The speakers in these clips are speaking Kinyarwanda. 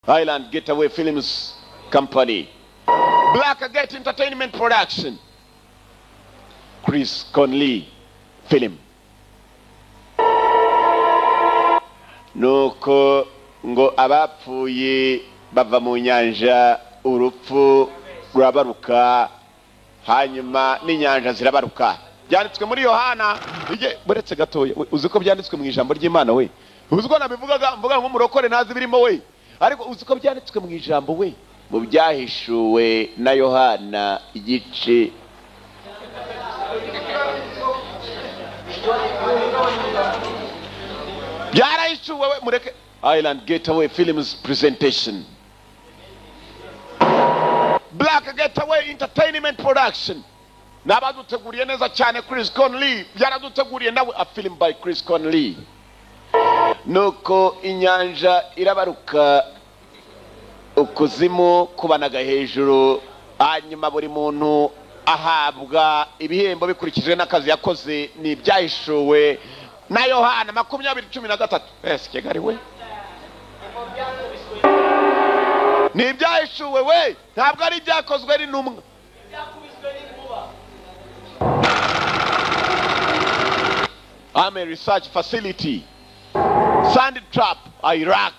Island Getaway Films Company, Blackgate Entertainment Production, Chris Conley Film. Nuko ngo abapfuye bava mu nyanja, urupfu rurabaruka, hanyuma n'inyanja zirabaruka. Byanditswe muri Yohana, buretse gatoya, uziko byanditswe mu ijambo ry'Imana we. Uziko nabivugaga mvuga ngo murokore nazi birimo we. Ariko uziko byanditswe mu ijambo we, mu byahishuwe na Yohana igice byarahishuwe we. Mureke Island Getaway Films Presentation, Black Getaway Entertainment Production. Nabaduteguriye neza cyane Chris Conley, byaraduteguriye nawe a film by Chris Conley. Nuko inyanja irabaruka, ukuzimu kubanaga hejuru, hanyuma buri muntu ahabwa ibihembo bikurikije n'akazi yakoze. Ni byahishuwe na Yohana 20:13. Kigali we, ni byahishuwe we, ntabwo ari byakozwe n'intumwa. I'm a research facility, Sand Trap, Iraq.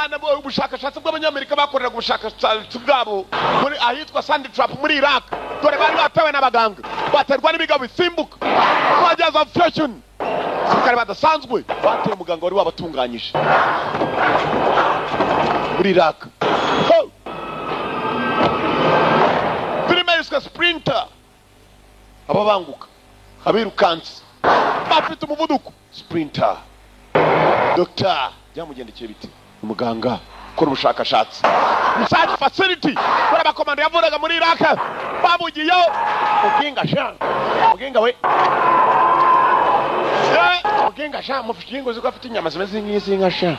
Nabo ubushakashatsi bw'abanyamerika bakorera ubushakashatsi bwabo muri ahitwa Sand Trap muri Iraq. Dore bari batawe n'abaganga, baterwa n'ibigabo bisimbuka, bageza fashion sikari badasanzwe, bateye umuganga wari wabatunganyije muri Iraq. Filime yiswe Sprinter, ababanguka, abirukansi, bafite umuvuduko. Sprinter. Doctor byamugendekeye biti, umuganga ukora ubushakashatsi, research facility. Kora bakomando yavuraga muri Iraq, bamugiye ukinga sha, ukinga we, ukinga sha, mufingo ziko afite inyama zimeze nk'izinga sha.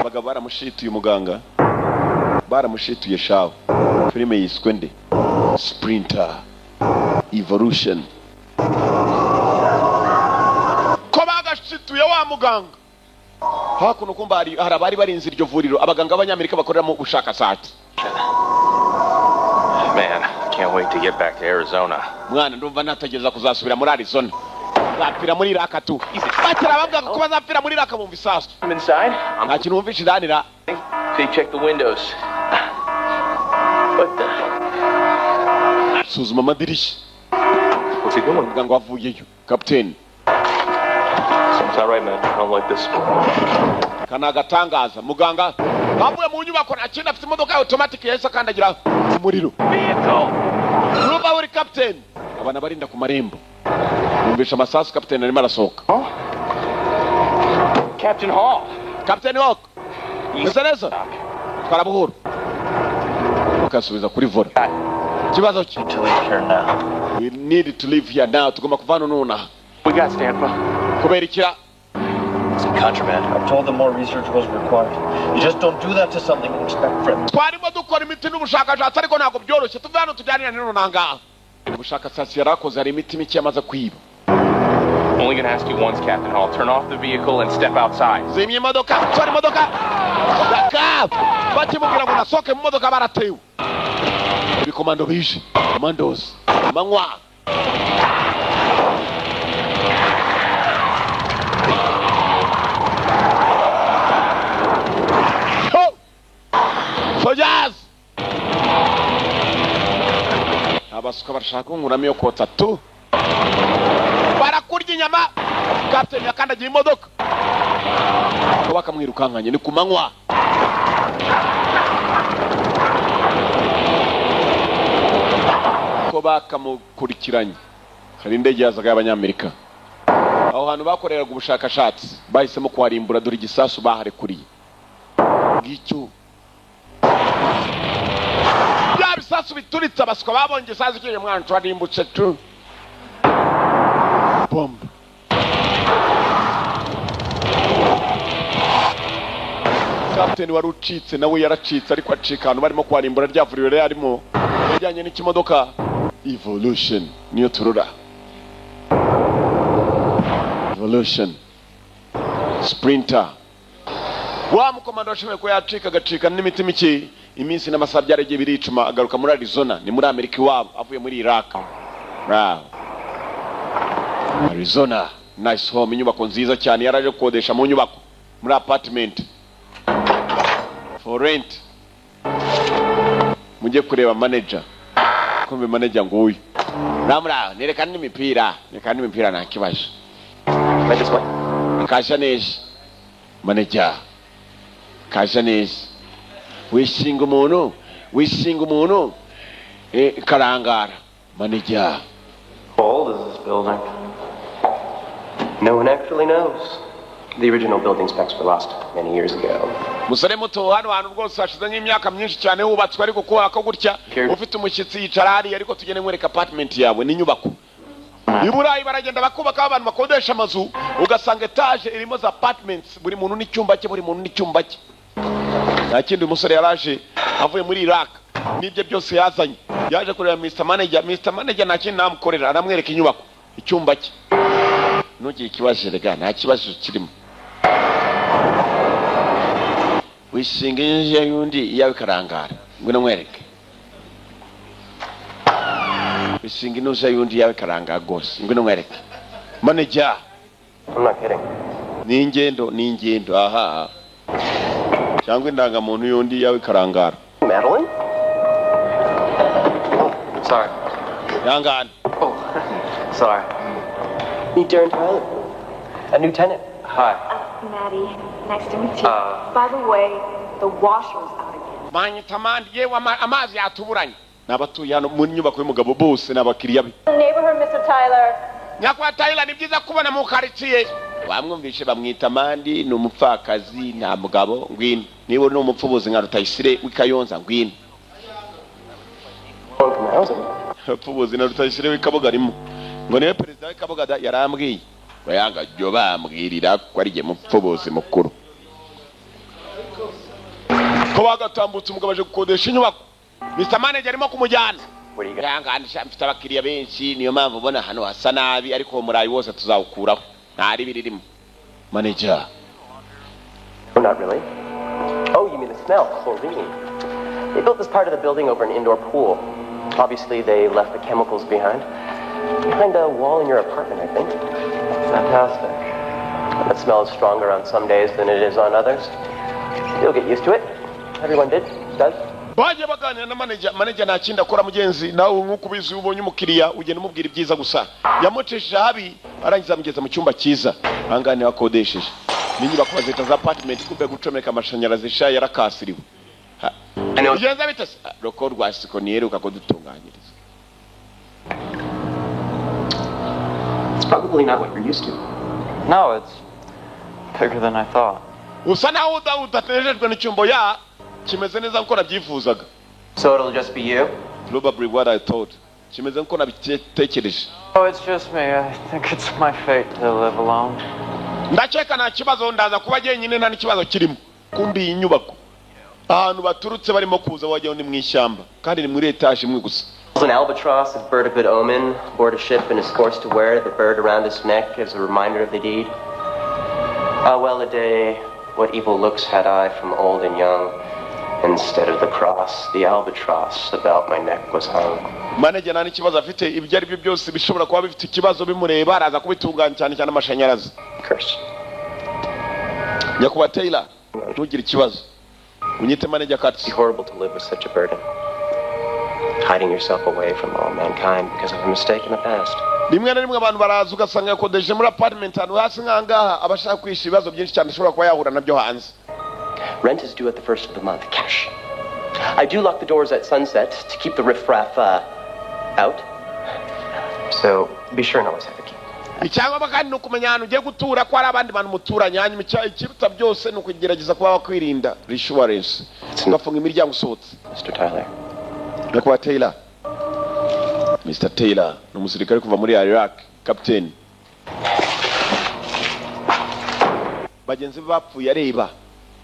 Abagabo baramushituye umuganga, baramushituye shawo. Filime yiswe nde? Sprinter Evolution. Ko bagashituye wa muganga, hakuno kumba hari abari barinze iryo vuriro, abaganga b'Abanyamerika bakorera mu bushakashatsi. Man, I can't wait to get back to Arizona. Mwana ndumva nategeza kuzasubira muri Arizona. Zapira muri Iraq tu. Bakira bavuga ko bazapira muri Iraq bumva isasu. I'm inside. Nta kintu umvishe iranira. They check the windows. What the? Suzuma amadirishya. What's he doing? Muganga wavuyeyo. Captain. Something's not right, man. I don't like this. Kana gatangaza. Muganga bavuye mu nyubako nakindi afite imodoka automatic yahise kandagira umuriro. Vehicle. Ruba uri Captain. Abana barinda ku marembo. Umvisha amasasu. Captain arimo arasohoka. Captain Hall. Captain Hawk. Neza. Twara buhoro. Ukasubiza kuri vola. Kibazo ki? We need to leave here now. Tugomba kuvana nona. We got Stampa. Kubera ikira. Some contraband. I told them more research was required. You just don't do that to something and expect friends. Twarimo dukora imiti n'ubushakashatsi ariko ntabwo byoroshye. Tuve hano tujyanira nino nanga. Ubushakashatsi yarakoze ari imiti mike yamaze kwiba. Only gonna ask you once, Captain Hall. Turn off the vehicle and step outside. Zimye imodoka. Sorry imodoka. Daka. Bakimubwira ngo nasoke mu modoka baratewe. Ibikomando bije. Commandos. Manywa. Soldiers. Abasuka barashaka nguramo yo kotsa tu. Barakurya inyama. Captain yakandagiye imodoka. Ko bakamwirukankanye ni kumanywa. Ko bakamukurikiranye. Hari indege yazaga y'Abanyamerika. Aho hantu bakoreraga ubushakashatsi bahisemo kuharimbura dore igisasu baharekuriye. Ngicyo. Ya bisasu bituritse abaswa babonye isasu kiye mwana twarimbutse tu. Bomb. Captain wari ucitse nawe yaracitse ariko acika ahantu barimo kwarimbura rya vuriro yarimo yajyanye n'ikimodoka Evolution niyo turura. Evolution. Sprinter. Wa mukomando washoboye ko yacika agacika n'imiti mike iminsi n'amasaha byaragiye biricuma agaruka muri Arizona ni muri Amerika iwabo avuye muri Iraq. Wow. Arizona, nice home, inyubako nziza cyane yaraje kodesha mu nyubako muri apartment for rent. Mujye kureba manager. Kumbe manager nguyu. Namura, nerekana imipira nta kibazo. Kashanesh. Manager. Kashanesh. Wishinga umuntu. Karangara. Manager. How old is this building? No one actually knows. The original building specs were lost many years ago. Musore muto hano rwose hashize nk'imyaka myinshi cyane hubatswe ariko kubaka ko gutya ufite umushyitsi yicara hari ariko tugene nkwereka apartment yawe n'inyubako. Iburayi baragenda bakubaka abantu bakodesha amazu ugasanga etage irimo za apartments buri muntu n'icyumba cye. Nta kindi umusore yaraje avuye muri Iraq n'ibyo byose yazanye yaje kureba Mr. Manager nta kindi namukorera aramwereka inyubako icyumba cye. Ntugire ikibazo rega nta kibazo kirimo. Wishinga inje yundi yawe karangara ngwino mwereke. Wishinga inuje yundi yawe karangara gose ngwino mwereke. Manager. I'm not kidding. N'ingendo aha. Cyangwa indangamuntu yundi yawe karangara. Madeline? Sorry. Yangana. Oh, sorry. Meet Darren Tyler, a new tenant. Hi. Maddie, nice to meet you. By the way, the washer's out again. Manye tamandi yewe amazi yatuburanye. Nabatuye hano mu nyubako y'umugabo bose n'abakiriya be. Neighborhood, Mr. Tyler. Nyakwa Tyler ni byiza kubona mu quartier. Bamwumvishe bamwita Mandi ni umupfakazi nta mugabo ngwino. Niba ni umupfubuzi nka Rutayisire w'Ikayonza ngwino. Upfubuzi na Rutayisire w'Ikaboga arimo. Ngo niwe perezida w'Ikaboga yarambwiye. Bayanga byo bambwirira ko ari je mupfubuzi mukuru. Ko bagatambutse umugabo aje gukodesha inyubako. Mr. Manager arimo kumujyana. Yangandisha mfite abakiriya benshi niyo mpamvu ubona hano hasa nabi ariko umurayi wose tuzawukuraho. Ntari biririmo. Manager. Oh, not really. Oh, you mean the smell, chlorine. They built this part of the building over an indoor pool. Obviously, they left the chemicals behind a wall in your apartment, I think. Fantastic. That smell is stronger on some days than it is on others. You'll get used to it. Everyone does. Baje baganira na manager nakinda akora mugenzi nawe nkuko bizi ubonye umukiriya ugenda umubwira ibyiza gusa yamucishije habi arangiza amugeza mu cyumba cyiza angane wakodesheje n'inyubako bazita za apartment kumbe gucomeka amashanyarazi sha yarakasiriwe ugenza bitase roko rwasiko niyeruka ko dutunganyiriza. It's probably not what you're used to. No, it's bigger than I thought. Usa naho udatejejwe n'icyumbo ya kimeze neza nko nabyifuzaga. So it'll just be you? Probably what I thought. Kimeze nko nabitekereje. Oh, it's just me. I think it's my fate to live alone. Ndacheka nta kibazo ndaza kuba jyenyine nta n'ikibazo kirimo. Kumbi iyi nyubako. Ahantu baturutse barimo kuza wajyaho ni mu ishyamba kandi ni muri etage imwe gusa. An albatross, a bird of good omen, aboard a ship and is forced to wear the bird around his neck as a reminder of the deed. Well a day, what evil looks had I from old and young. Instead of the cross, the albatross about my neck was hung. Manager nani kibazo afite ibyo ari byo byose bishobora kuba bifite ikibazo bimureba araza kubitunganya cyane amashanyarazi. Curse. Nyakuba Taylor, ntugire ikibazo. Unyite manager Katz. It's horrible to live with such a burden. Hiding yourself away from all mankind because of a mistake in the past. Rimwe na rimwe abantu baraza ugasanga yakodeje muri apartment hano hasi nkangaha abashaka kwisha ibibazo byinshi cyane ashobora kuba yahura nabyo hanze. Rent is due at the first of the month, cash. I do lock the doors at sunset to keep the riffraff out. So be sure and always have a key. Icyangwa kandi nukumenya hano ugiye gutura ko ari abandi bantu muturanye hanyuma ikiruta byose no kugerageza kuba wakwirinda reassurance. Ngafunga imiryango usotse. Mr. Tyler. Nyakuba Taylor. Mr. Taylor ni umusirikare kuva muri Iraq, captain. Bagenzi bapfuye areba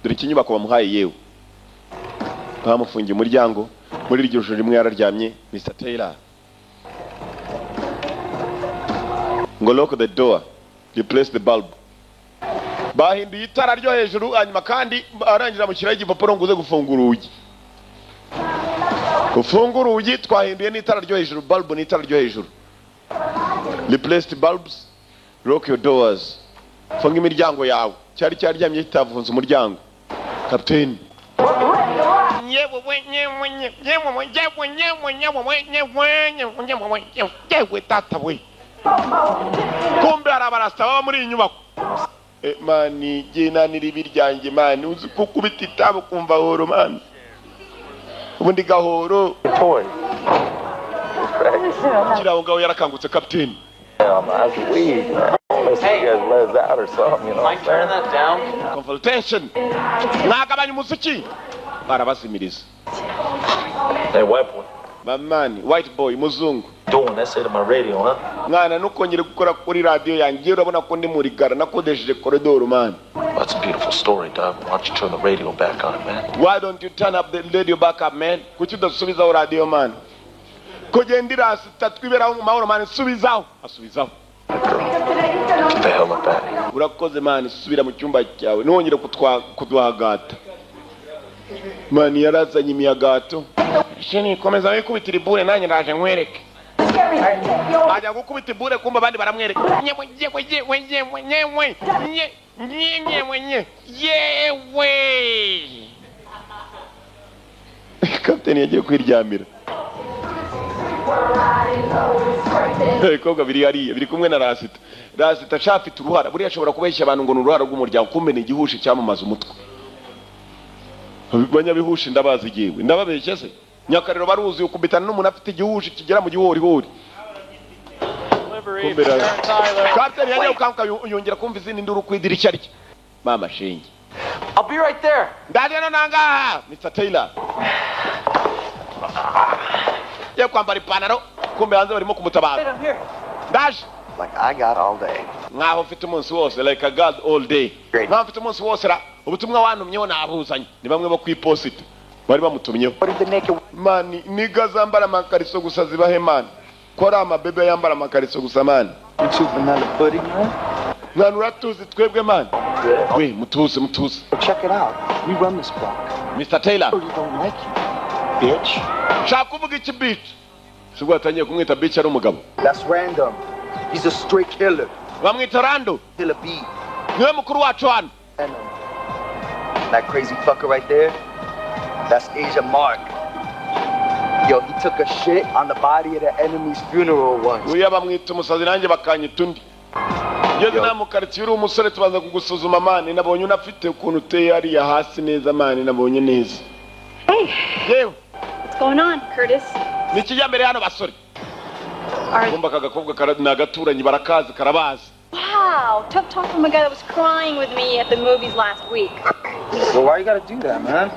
dore ikinyubako bamuhaye yewe. Bamufungiye umuryango muri iryo joro rimwe yararyamye Mr. Taylor. Ngo lock the door. replace the bulb. Bahinduye itara ryo hejuru hanyuma kandi arangira mu kirayi igipapuro ngo uze gufungura urugi. Gufungura urugi twahinduye n'itara ryo hejuru, bulb n'itara ryo hejuru. Replace the bulbs, lock your doors. Funga imiryango yawe. Cyari cyaryamye kitavunza umuryango. Captain. Kumbe arabarasta baba muri inyubako. Mani genanira ibiryange mani uzi kukubita itabo kumva horo mani. Ubundi gahoro. Toy. Kiraho ngaho yarakangutse Captain. That's weed, man. Unless you guys let us out or something, you know. Mike, turn that down. Consultation. Nagabanya umuziki. Barabasimiriza. Hey, white boy. Mamani, white boy, muzungu. Doing that shit on my radio, huh? Mwana nukongere gukora kuri radio yanjye urabona ko ndi muri gara nakodesheje corridor man. That's a beautiful story, dog. Why don't you turn the radio back on, man? Why don't you turn up the radio back up, man? Kuki udasubizaho radio man? Kugendira tatwiberaho mu mahoro man, subizaho. Asubizaho. Get the hell up out of here. Urakoze man, subira mu cyumba cyawe. Nongere kudwagata. Man yarazanye imiyagato. Shini komeza wikubitira ibure nanjye ndaje nkwereke. Ajya gukubita ibure kumba abandi baramwereka. Yewe. Captain yagiye kwiryamira. Koga biri kumwe na Rasita. Rasita shafite uruhara. Buriya ashobora kubeshya abantu ngo n'uruhara rw'umuryango kumbe ni igihushe cyamamaza umutwe. Banyabihushe ndabazi giwe. Ndababeshye se. Nyakarero baruzi ukubitana n'umuntu afite igihushe kigera mu gihori. Captain yagiye ukanka yongera kumva izindi nduru kwidirishya rye. Mama shinge. I'll be right there. Ndaje no nanga Mr. Taylor. Ye kwambara ipantaro kumbe hanze barimo kumutabara. Ndaje. Like I got all day. Ngaho ufite umunsi wose like a god all day. Ngaho ufite umunsi wose ra ubutumwa wantumyeho nabuzanye. Ni bamwe bo kwiposita. Bari bamutumyeho. Mani niga zambara amakariso gusa zibahe mani. Kora amabebe yambara amakariso gusa mani. Mwana uratuzi twebwe mani. We mutuze. Check it out. We run this block. Mr. Taylor. We don't like you, bitch. Shaka kuvuga iki bitch. Sibwo atangiye kumwita bitch ari umugabo. That's random. He's a straight killer. Bamwita Rando. Killer B. Niwe mukuru wacu hano. That crazy fucker right there. That's Asia Mark. Yo, he took a shit on the body of the enemy's funeral once. Uya bamwita umusazi nanjye bakanyita undi. Yeze namukaritiye uri umusore tubanza kugusuzuma mani nabonye unafite ukuntu uteye hariya hasi neza mani nabonye neza. Hey. Yewe. What's going on, Curtis? Nikijya mbere hano basore. Kumba kagakobwa nagaturanyi barakazi karabazi. Wow, tough talk from a guy that was crying with me at the movies last week. Well, why you gotta do that, man?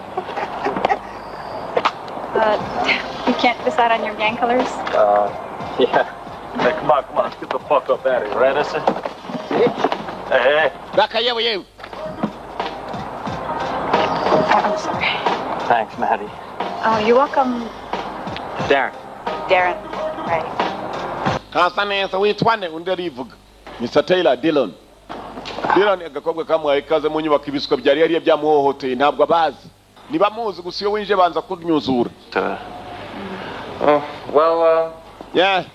You can't decide on your gang colors? Yeah. Hey, come on. Let's get the fuck up out of here, right, Issa? Hey. Baka yewe. I'm sorry. Thanks, Maddie. Oh, you're welcome. Darren. Right. Kasaneza witwane undi arivuga. Mr. Taylor Dillon agakobwa kamwaye kaze mu nyubako ibiswa byari yari byamuhohoteye ntabwo abazi. Niba muzi gusa iyo winje banza kunyuzura. Yeah.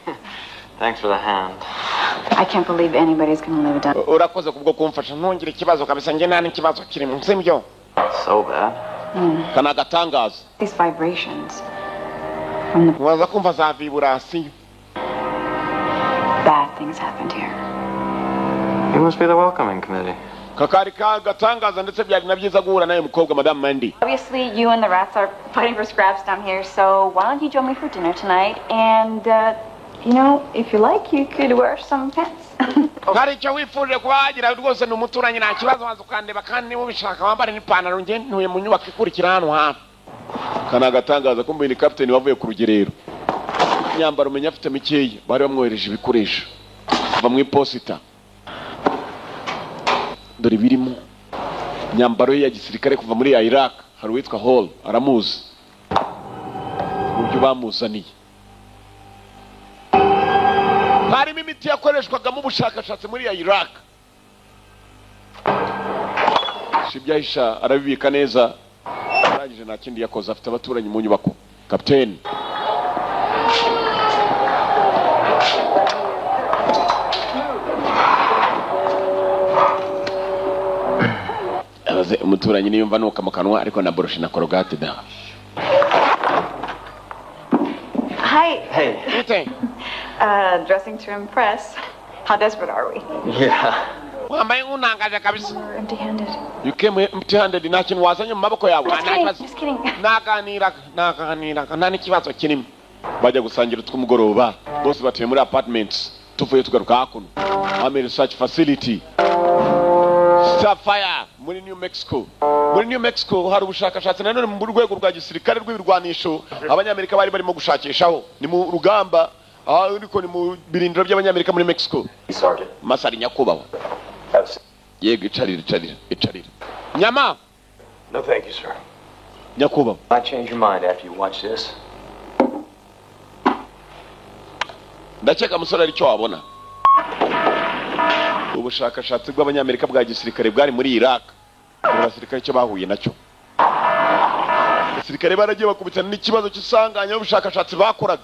Thanks for the hand. I can't believe anybody's gonna live it down. Urakoze kubwo kumfasha ntongire ikibazo kabisa nge nani kibazo kiri mu nsimyo. So bad. Kana gatangaza. These vibrations. Waza kumva za vibrasi. Bad things happened here. You must be the welcoming committee. Kakari ka gatangaza ndetse byari nabyiza guhura naye mukobwa Madam Mandy. Obviously, you and the rats are fighting for scraps down here, so why don't you join me for dinner tonight? And, you know, if you like, you could wear some pants. Hari cyo wifurije kubagira rwose n'umuturanyi nta kibazo waza ukandeba kandi mubishaka wambare n'ipantaro nge ntuye mu nyubako ikurikira hano hafi. Kana gatangaza kumbe ni captain wavuye ku rugerero. Nyambaro umenya afite mikeya bari bamwohereje ibikoresho. Bamwe posita. Dore birimo nyambaro ya gisirikare kuva muri Iraq hari witwa Hall aramuzi. Ubyo bamuzaniye. Harimo imiti yakoreshwaga mu bushakashatsi muri Iraq ibyahisha arabibika neza. Arangije nta kindi yakoze, afite abaturanyi mu nyubako. Kapiteni abaze umuturanyi niyumva nuka mu kanwa ariko na brush na korogate da. Hi. Hey. Dressing to impress. How desperate are we? Yeah. Wambaye unangaje kabisa. We're empty-handed. You came empty-handed, nta kintu wazanye mu maboko yawe. Just kidding. Naganira nani kibazo kinini. Bajya gusangira utw'umugoroba. Bose batuye muri apartments. Tuvuye tugaruka hakuno. Army Research Facility. Starfire muri New Mexico. Muri New Mexico hari ubushakashatsi nanone mu rwego rwa gisirikare rw'ibirwanisho abanyamerika bari barimo gushakishaho. Ni mu rugamba ariko ni mu birindiro by'abanyamerika muri Mexico. Sergeant. Masari nyakubaho. Yego icarira. Nyama. No, thank you, sir. Nyakubaho. Might change your mind after you watch this. Ndakeka musore ari cyo wabona. Ubushakashatsi bw'abanyamerika bwa gisirikare bwari muri Iraq. Abasirikare cyo bahuye nacyo. Abasirikare baragiye bakubitana n'ikibazo cy'isanganya y'ubushakashatsi bakoraga.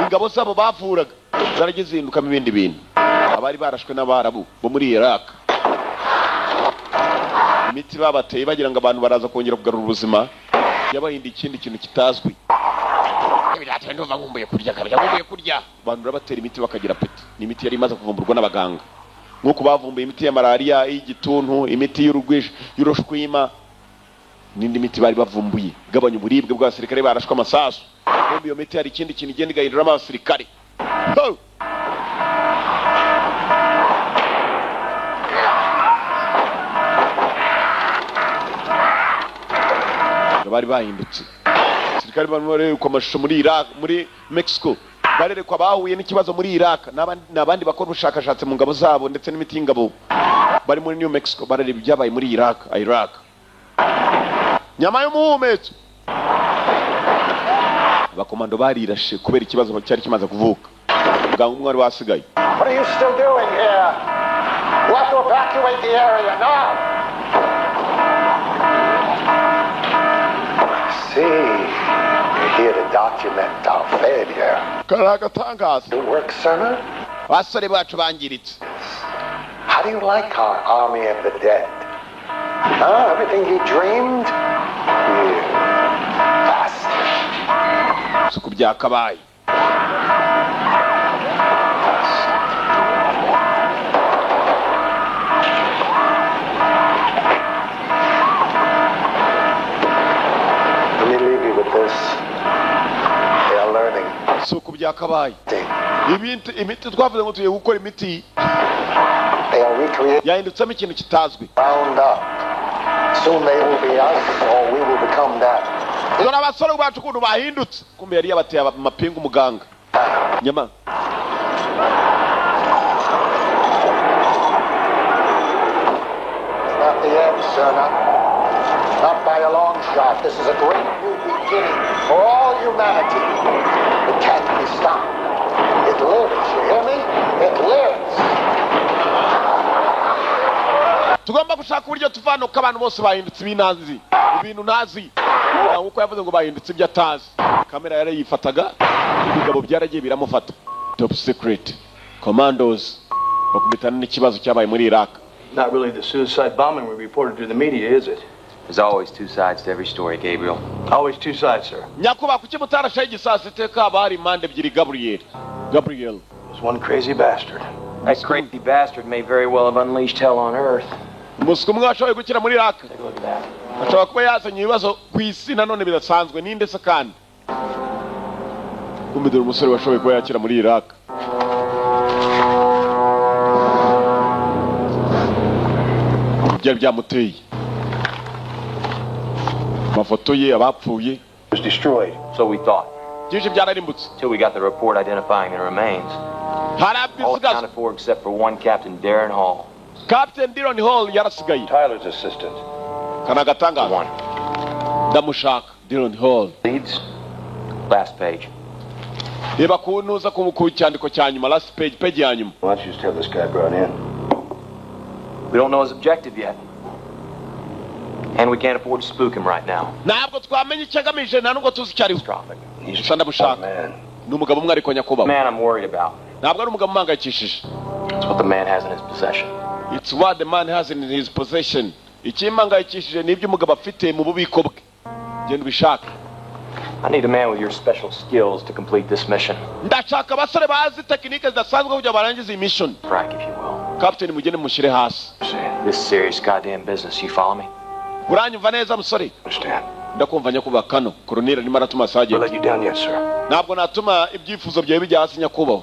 Ingabo zabo bavuraga zaragize indukamo ibindi bintu. Abari barashwe n'abarabu bo muri Iraq. Imiti babateye bagira ngo abantu baraza kongera kugarura ubuzima. Yabahinda ikindi kintu kitazwi. Birateye ndumva ngumbuye kurya kabya ngumbuye kurya. Abantu rabatera imiti bakagira peti. Ni imiti yari imaze kuvumburwa n'abaganga. Nkuko bavumbuye imiti ya malaria, y'igituntu, imiti y'urugwisha, y'urushwima. Nindi miti bari bavumbuye gabanya uburibwe bw'abasirikare barashwe amasasu. Bombi iyo miti hari ikindi kintu igenda igahindura abasirikare. Bari bahindutse. Abasirikare bari ku mashusho muri Iraq, muri Mexico. Barerekwa bahuye n'ikibazo muri Iraq n'abandi bakora ubushakashatsi mu ngabo zabo ndetse n'imiti y'ingabo. Bari muri New Mexico barareba ibyabaye muri Iraq. Nyama y'umuhumetso. Abakomando barirashe kubera ikibazo cyari kimaze kuvuka. Muganga umwe wari wasigaye. What are you still doing here? You have to evacuate the area now. See, you're here to document our failure. Karagatangaza. Good work, sir. Basore bacu bangiritse. How do you like our army of the dead? Huh? Everything you dreamed? You bastard. Suku byakabaye. Let me leave you with this. They are learning. Suku byakabaye. Imiti twavuze ngo tugiye gukora imiti. They are recreating. Yahindutsemo ikintu kitazwi. Round up. Soon they will be us, or we will become that. Dore abasore bacu kuntu bahindutse. Kumbe yari yabateye amapingu umuganga. Nyama. Not the end, sir. Not by a long shot. This is a great new beginning for all humanity. It can't be stopped. It lives, you hear me? It lives. Tugomba gushaka uburyo tuvana uko abantu bose bahindutse ibintu ntazi. Nkuko yavuze ngo bahindutse ibyo atazi. Kamera yari yifataga, ibigabo byaragiye biramufata. Top secret. Commandos bakubitana n'ikibazo cyabaye muri Iraq. Not really the suicide bombing we reported to the media, is it? There's always two sides to every story, Gabriel. Always two sides, sir. Nyakuba kuki mutarashaye igisasi iteka bari mande ebyiri Gabriel. There's one crazy bastard. That crazy bastard may very well have unleashed hell on Earth. Umuswa umwe washoboye gukira muri Iraq. Take a look at that. Ashobora kuba yazanye ibibazo ku isi nanone bidasanzwe ninde se kandi. Kumbe dore umusore washoboye kuba yakira muri Iraq. Byari byamuteye. Mafoto ye abapfuye. Was destroyed. So we thought. Byinshi byararimbutse. Till we got the report identifying the remains. All accounted for except for one Captain Darren Hall. Captain Darren Hall yarasigaye. Tyler's assistant. Kanagatanga. One. Ndamushaka Darren Hall. Leads. Last page. Reba kunuza ku cyandiko cya nyuma last page ya nyuma. Why don't you just have this guy brought in? We don't know his objective yet. And we can't afford to spook him right now. ntabwo twamenye icyo agamije nta nubwo tuzi icyo ariho gusa ndamushaka ni umugabo umwe ariko nyakubahwa Man I'm worried about. ntabwo ari umugabo umangayikishije It's what the man has in his possession. it's what the man has in his possession ikimpangayikishije ni ibyo umugabo afite mu bubiko bwe genda ubishaka I need a man with your special skills to complete this mission. ndashaka abasore bazi tekinike zidasanzwe kugira barangize iyi mission Frank, if you will. captain mugende mushyire hasi This is serious goddamn business. You follow me? uranyumva neza musore Understand? ndakumva nyakubahwa kano koroneri arimo aratuma We'll sergeant let you down yet, sir. ntabwo natuma ibyifuzo byawe bijya hasi nyakubahwa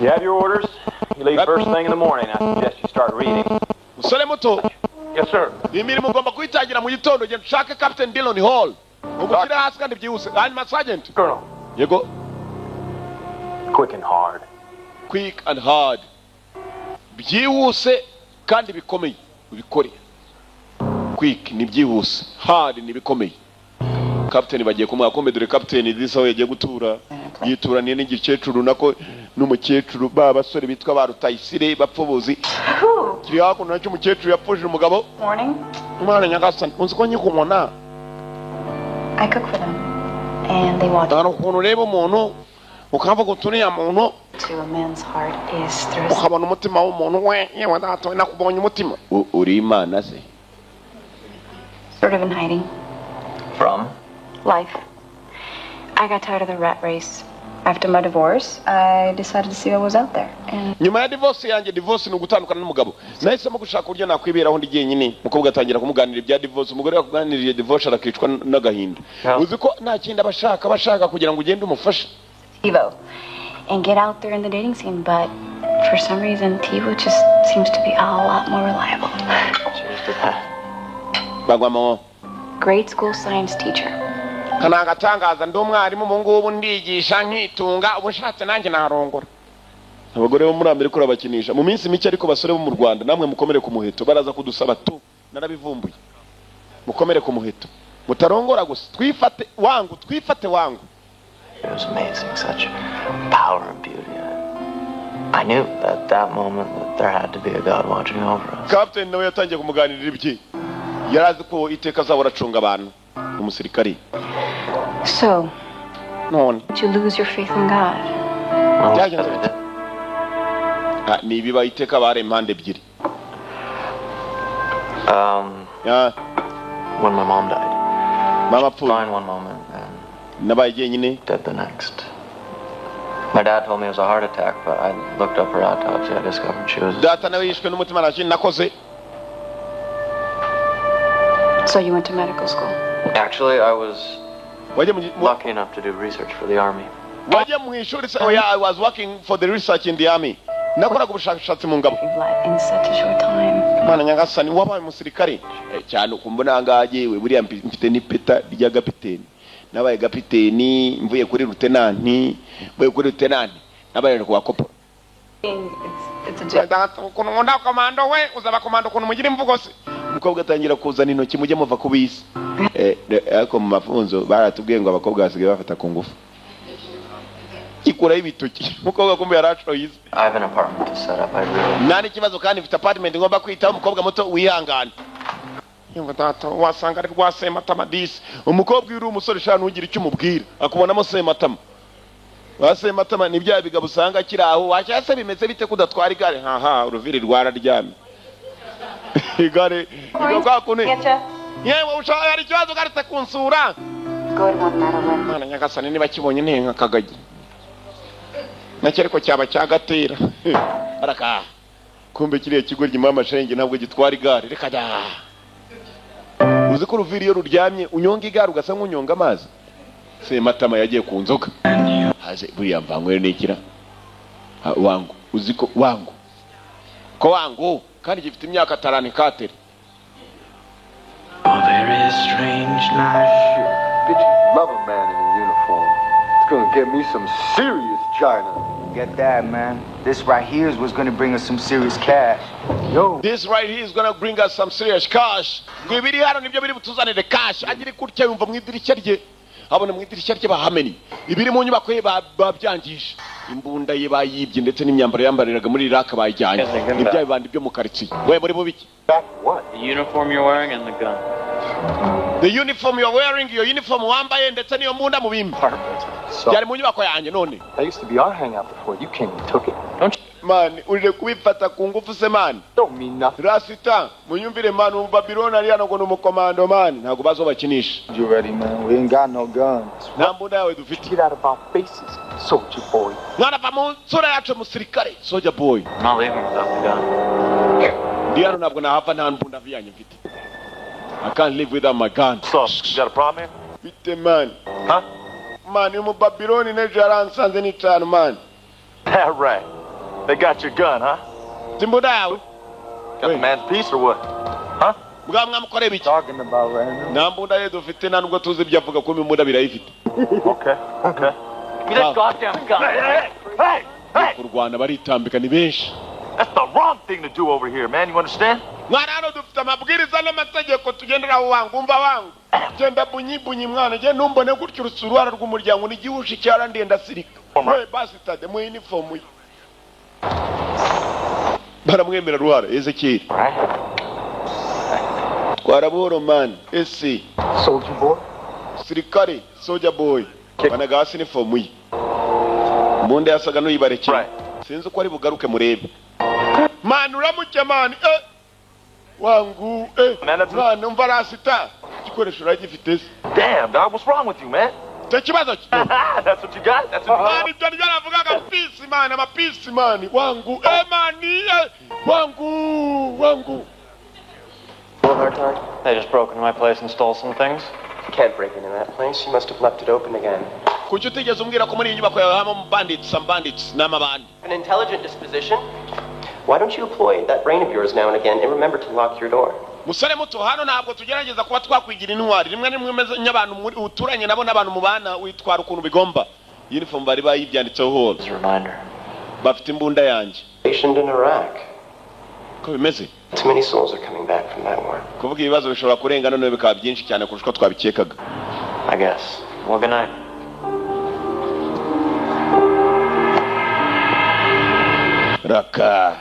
You have your orders. You leave first thing in the morning. I suggest you start reading. musore muto Yes, sir. imirimo ugomba kuyitangira mu gitondo genda ushake captain Dillon Hall umushyire hasi kandi byihuse hanyuma sergeant Colonel. yego Quick and hard. quick and hard byihuse kandi bikomeye ubikore quick ni byihuse hard ni bikomeye captain bagiye kumuha kombe dore captain disaho yagiye gutura yituraniye n'igikecuru nako n'umukecuru ba basore bitwa ba Rutayisire bapfubuzi kiri hakuno nacyo umukecuru yapfuje umugabo Morning. umwana nyagasani unzi ko nyikumona I cook for them. And they want hari ukuntu ureba umuntu ukavuga uturiya muntu to a man's heart is through his... ukabona umutima w'umuntu we yewe data nakubonye umutima uri imana se Sort of in hiding. From? Life. I got tired of the rat race. After my divorce, I decided to see what was out there. And nyuma ya divorce yanjye divorce ni ugutandukana n'umugabo nahisemo gushaka uburyo nakwiberaho ndi jyenyine umukobwa atangira kumuganira ibya divorce umugore yakuganiriye divorce arakicwa n'agahinda uzi ko nta kindi bashaka kugira ngo ugende umufashe TiVo. And get out there in the dating scene, but for some reason, TiVo just seems to be a lot more reliable. Cheers to that. bagwamo Grade school science teacher. kana agatangaza ndi umwarimu mu ngubu ndigisha nkitunga ubushatse nanjye narongora abagore bo muri Amerika urabakinisha mu minsi mike ariko basore bo mu Rwanda namwe mukomere ku muheto baraza kudusaba tu narabivumbuye mukomere ku muheto mutarongora gusa twifate wangu It was amazing. Such power and beauty. I knew at that moment that there had to be a God watching over us. captain nawe yatangiye kumuganirira ibye yarazi ko iteka azahora acunga abantu umusirikari So, none did you lose your faith in God? Well, Yeah, that's yeah. it. ni ibiba iteka bare impande ebyiri When my mom died. mama pfuye Fine one moment and nabaye jyenyine dead the next. My dad told me it was a heart attack, but I looked up her autopsy. I discovered she was... data nawe yishwe n'umutima nta kintu nakoze So you went to medical school? Actually, I was wajya lucky enough to do research for the army. mu ishuri se oh yeah I was working for the research in the army nakoraga ubushakashatsi mu ngabo You've lied in such a short time. mwana nyagasani wabaye umusirikare cyane ukumbona angaje we buriya mfite n'ipeta rya gapiteni nabaye gapiteni mvuye kuri lieutenant nabaye kwa koporo It's a joke. ukuntu nkunda komando we uzaba komando ukuntu mugira imvugo se umukobwa atangira kuzana intoki mujye muva ku bisi ariko mu mafunzo baratubwiye ngo abakobwa basigaye bafata ku ngufu ikuraho ibitoki umukobwa kumbe yaracoyize I have an apartment to set up. I really... nta n'ikibazo kandi mfite apartment ngomba kwitaho umukobwa muto wihangana yumva data wasanga ari rwa sematama disi umukobwa uri umusore ushaka ntugire icyo umubwira akubonamo sematama wasematama ni bya bigabo usanga kiri aho wacyase se bimeze bite kudatwara igare haha uruviri rwararyamye igare kwa kune yewe ushaka hari ikibazo garetse kunsura Good one, Madeline. mwana nyagasani niba kibonye ntenga kagagi nacyo ariko cyaba cyagatera araka kumbe kiriya kigo ryima amashenge ntabwo gitwara igare reka da uzi ko uruviri iyo ruryamye unyonga igare ugasa nk'unyonga amazi sematama yagiye ku nzoga haje buriya mvangwe n'ikira wangu uzi ko wangu kandi gifite imyaka 30 katere Oh, there is strange night. Bitch, love a man in a uniform. It's gonna get me some serious China. Get that, man. This right here is what's gonna bring us some serious cash. Yo. This right here is gonna bring us some serious cash. Gwibiri hano nibyo biri butuzanire cash. Agiri kurya yumva mu idirishya rye. abona mu idirishya rye bahameni ibiri mu nyubako ye babyangije imbunda ye bayibye ndetse n'imyambaro yambariraga muri Iraq bayijyanye ibyaye bandi byo mu karitsiye we muri bubiki What? The uniform you're wearing and the gun. the uniform you're wearing your uniform wambaye ndetse n'iyo mbunda mu bimba So, yari mu nyubako yanjye none that used to be our hangout before you came and took it. Don't you? man urire kubifata ku ngufu se man Don't mean nothing. rasita munyumvire man mu Babylon ari hano ngo ni umukomando man ntago bazobakinisha You ready, man? We ain't got no guns. nta mbunda yawe dufite Get out of our faces, soldier boy. mwana va mu nsura yacu musirikare soldier boy I'm not leaving without the gun. ndi hano ntabwo nahava nta mbunda yanyu mfite I can't live without my gun What's up? You got a problem here? bite man Huh? man umu Babylon nejo yaransanze n'itanu man That right. They got your gun, huh? simbunda yawe Got the man's piece or what? Huh? bwa mwamukoreye biki Talking about random. nta mbunda ye dufite nta nubwo tuzi ibyo avuga ko imbunda birayifite Okay. Okay. Give me that goddamn gun. Hey! ku Rwanda baritambika ni benshi That's the wrong thing to do over here, man. You understand? mwana hano dufite amabwiriza n'amategeko tugenderaho wangu umva wangu genda bunyibunyi mwana genda ntumbone gutyo urusuruhara rw'umuryango n'igihushi cyarandiye ndasirika we basi tade mu uniform ye baramwemera ruhara Ezekiel twara buhoro man ese Soldier boy. sirikare soldier boy banaga hasi uniform ye munde yasaga n'uyibarekera Right. sinzi uko ari bugaruke murebe man uramuke man wangu Man, that's- mwana umva rasita igikoresho uragifite se Damn, dog. What's wrong with you, man? icyo kibazo That's what you got? That's what you mani ibyo nibyo navugaga pisi mani amapisi mani wangu mani wangu Well, hard time. They just broke into my place and stole some things. You can't break into that place. You must have left it open again. kuki utigeze umbwira ko muri iyi nyubako yawe habamo some bandits n'amabandi An intelligent disposition? Why don't you employ that brain of yours now and again and remember to lock your door? musore muto hano ntabwo tugerageza kuba twakwigira intwari rimwe rimwe umeze nk'abantu uturanye nabo n'abantu mubana witwara ukuntu bigomba uniform bari bayibyanditseho hose As a reminder. bafite imbunda yanjye Stationed in Iraq. ko bimeze Too many souls are coming back from that war. kuvuga ibibazo bishobora kurenga none bikaba byinshi cyane kurusha uko twabikekaga I guess. Well, good night. raka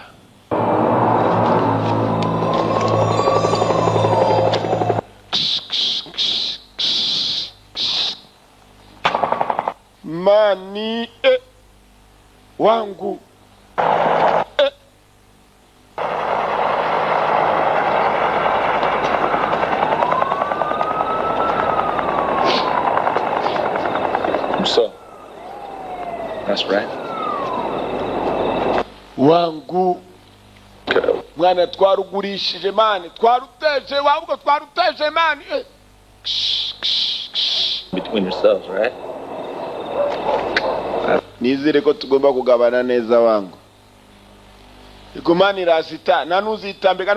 mani wangu So, that's right. wangu mwana twarugurishije mani twaruteje wabwo twaruteje mani Between yourselves, right? nizere ko tugomba kugabana neza wangu ikomani rasita nanuzitambika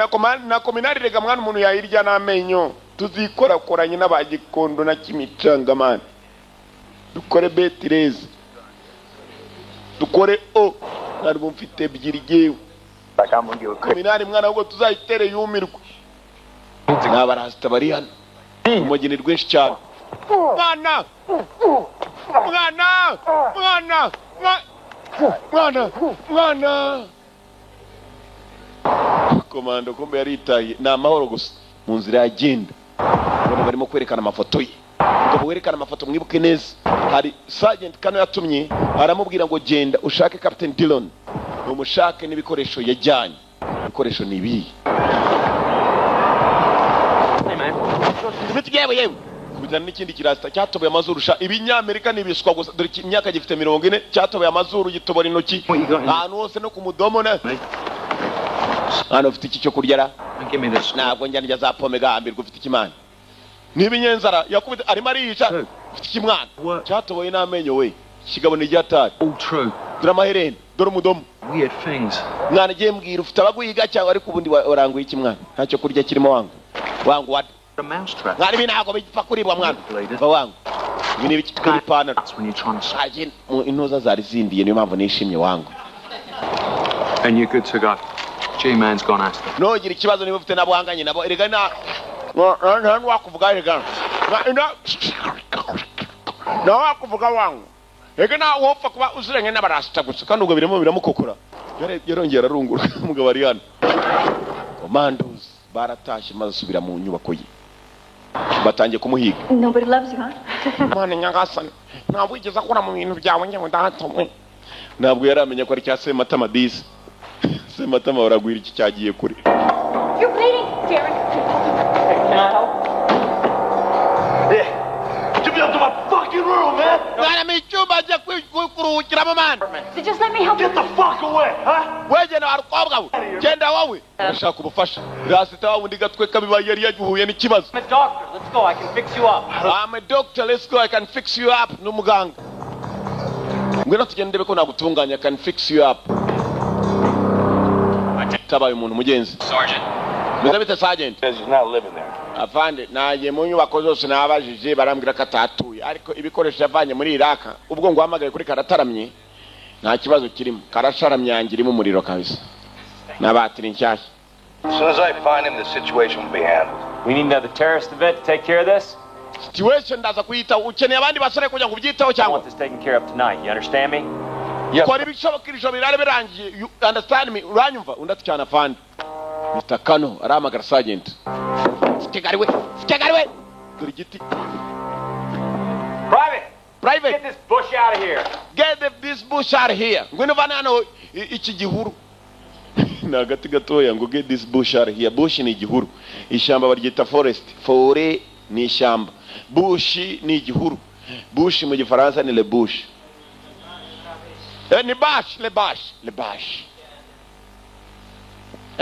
na kominari rega mwana umuntu yayirya n'amenyo tuzikorakoranye n'abagikondo na kimicanga mani dukore betireze dukore o nari mfite ebyiri jewe Like I'm gonna give a quick. kominari mwana ahubwo tuzayitere yumirwe n'abarasita bari hano umugeni rwinshi cyane mwana mwana mwana mwana mwana komando kumbe yaritaye ni amahoro gusa mu nzira yagenda ubona barimo kwerekana amafoto ye ubwo werekana amafoto mwibuke neza hari Sergeant Kano yatumye aramubwira ngo genda ushake Captain Dillon umushake n'ibikoresho yajyanye ibikoresho ni ibi imiti yewe yewe kubijyana n'ikindi kirasta cyatoboye amazuru sha ibinyamerika nibiswa gusa dore imyaka gifite 40 cyatoboye amazuru gitobora intoki ahantu hose no ku mudomo na hano ufite iki cyo kurya ra ntabwo njya ndya za pome gahambirwa ufite ikimana n'ibinyenzara yakubita arimo ariyica ufite ikimwana cyatoboye n'amenyo we kigabo ni ryatari All true. dore amahereni dore umudomo Weird things. mwana giye mbwira ufite abaguhiga cyangwa ariko ubundi waranguye ikimwana ntacyo kurya kirimo wangu wadi A mousetrap. mwari ibi ntabwo bipfa kuribwa mwana va wangu ibi ni ibiki tw'ipantaro That's when you're trying to. haje intoza zari zindiye niyo mpamvu nishimye wangu And you're good to go. G-Man's gone after. nogira ikibazo niba ufite nabuhanganye nabo erega nta nwakuvuga erega na wakuvuga wangu ege na wopfa kuba uziranye n'abarasta gusa kandi ubwo birimo biramukokora yarongera arungura umugabo ari hano commandos baratashe maze subira mu nyubako ye batangiye kumuhiga. Nobody loves you, huh? Mwana nyagasani ntabwo igeze akora mu bintu byawe ngewe ndahatomwe. Ntabwo yaramenya ko ari cya Sematama disi. Sematama baragwira iki cyagiye kure. You're bleeding, Darren. Can I help? Yeah. Get me up to my fucking room, man. Mwana michumba aje kuruhukiramo man. So just let me help you. Get the fuck away, huh? Weje na arukobwa we. Genda wowe. Ndashaka ubufasha. Rasita wawe ndi gatwe kabibaye yari yaguhuye n'ikibazo. I'm a doctor. Let's go. I can fix you up. I'm a doctor. Let's go. I can fix you up. N'umuganga. Ngwino tugende beko nagutunganya. I can fix you up. Tabaye umuntu mugenzi. Sergeant. Muzabite sergeant. Says he's not living there. Afande naje mu nyubako zose nabajije barambwira ko atatuye ariko ibikoresho yavanye muri Iraka ubwo ngo hamagaye kuri karataramye nta kibazo kirimo karasharamye yangirimo umuriro kabisa nabatiri nshyashya. As soon as I find him, the situation will be handled. We need another terrorist event to take care of this. Situation ndaza kuyita ukeneye abandi basore kugira ngo ubyiteho I cyangwa want this taken care of tonight. You understand me? Yes. kora ibishobokirije birare birangiye. You understand me? Uranyumva undati cyane afande. Mr. Kano aramagara sergeant. Sikegariwe dore giti. Private Get this bush out of here. Get this bush out of here. Ngwino vana hano iki gihuru. Na gati gatoya ngo get this bush out of here. Bush ni igihuru. Ishamba baryita forest. Fore ni ishamba. Bush ni igihuru. Bush mu gifaransa ni le bush. Ni bash, le bash.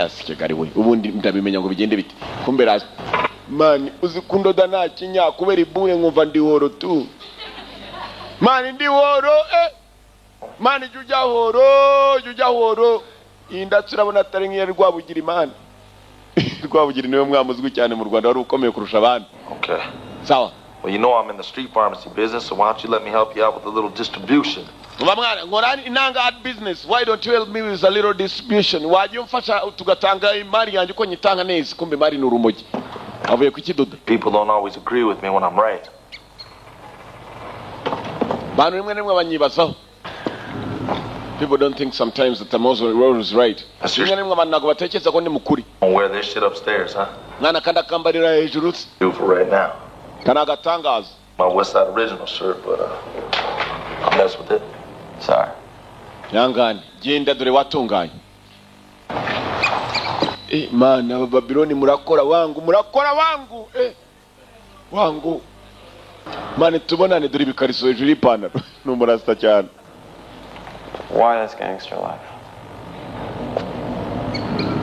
Sikegariwe ubundi ndabimenya ngo bigende bite. Kumbe razi. Man uzi kundoda nta kinya kubera ibuye nkumva ndi horo tu. Man ndi horo Man jujya horo. Indatsi urabona atari nk'iya Rwabugira Imana. Rwabugira niwe mwamuzwi cyane mu Rwanda wari ukomeye kurusha abandi. Okay. Sawa. Well, you know I'm in the street pharmacy business, so why don't you let me help you out with a little distribution? Mwana ngorani inanga art business. Why don't you help me with a little distribution? Waje umfasha tugatanga imari yanjye uko nyitanga neza kumbe mari ni urumogi. Avuye ku kidodo. People don't always agree with me when I'm right. Bantu rimwe rimwe banyibazaho. People don't think sometimes that the Muslim is right. Rimwe rimwe abantu ntabwo batekereza ko ndi mukuri. I'll wear this shit upstairs, huh? Mwana kandi akambarira hejuru. Do for right now. Kana gatangaza. My West Side Original shirt, but I'll mess with it. Sorry. Yangani, genda dore watunganye. Mana Babiloni murakora wangu. Wangu. Mane tubonane dore bikariso hejuru y'ipantaro. Numurasta cyane. Why this gangster life?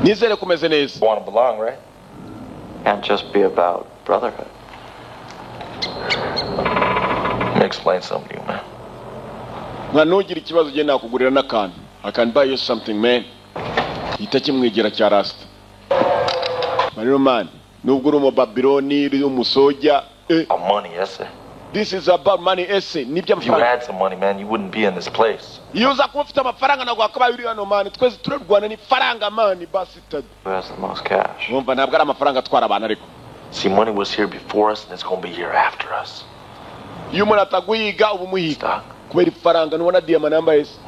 Nizere kumeze neza. You want to belong, right? Can't just be about brotherhood. Let me explain something to you, man. Ntugira ikibazo ugenda nakugurira n'akantu. I can buy you something, man. Hita kimwegera cya rasta. Marino man, nubwo uri Babiloni uri umusoja. Money, yes, This is about money, ese. Nibyo If you had some money, man, you wouldn't be in this place. Iyo uza kuba ufite amafaranga ntabwo wakabaye uri hano man. Twese turarwana n'ifaranga man bastard. Who has the most cash? Wumva ntabwo ari amafaranga atwara abantu ariko. See, money was here before us, and it's going to be here after us. Iyo umuntu ataguhiga uba umuhiga. Kubera ifaranga nubona diamond yambaye ese.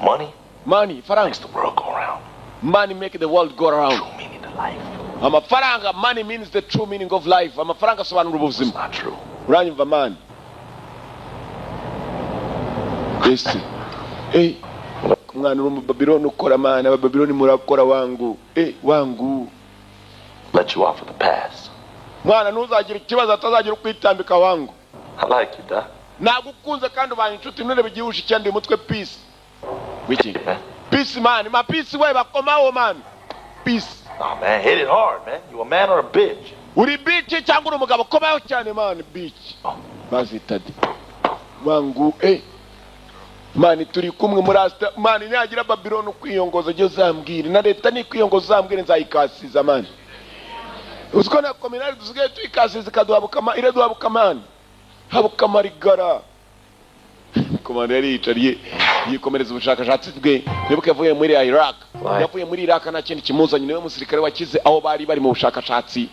Money, faranga. Makes the world go around. Money make the world go around. True meaning of life. Amafaranga, money means the true meaning of life. Amafaranga asobanura ubuzima. It's not true. Uranyumva man. Ese. Mwana uri mu Babiloni ukora man. Abababiloni murakora wangu. Wangu. Let you off with the pass. Mwana ntuzagira ikibazo atazagira ukwitambika wangu. I like you, Doc. Nagukunze kandi ubanye inshuti none bigihusha cyane umutwe peace. Wiki. Peace man. Ma peace we bakomaho man. Peace. Oh man, hit it hard, man. You a man or a bitch? Uri bitch cyangwa uri umugabo komaho cyane man bitch. Bazitadi. Wangu mani turi kumwe muri asta mani nyagira Babiloni ukwiyongoza cyo zambwira na leta ni kwiyongoza zambwira nzayikasiza mani. Uziko na kominari dusigaye tuyikasiza kaduhabukama ire duhabukamani. Habukamarigara. Komanda yari yicariye yikomereza ubushakashatsi bwe. Nibuke yavuye muri Iraq. Yavuye muri Iraq nta kintu kimuzanye niwe musirikare wakize aho bari mu bushakashatsi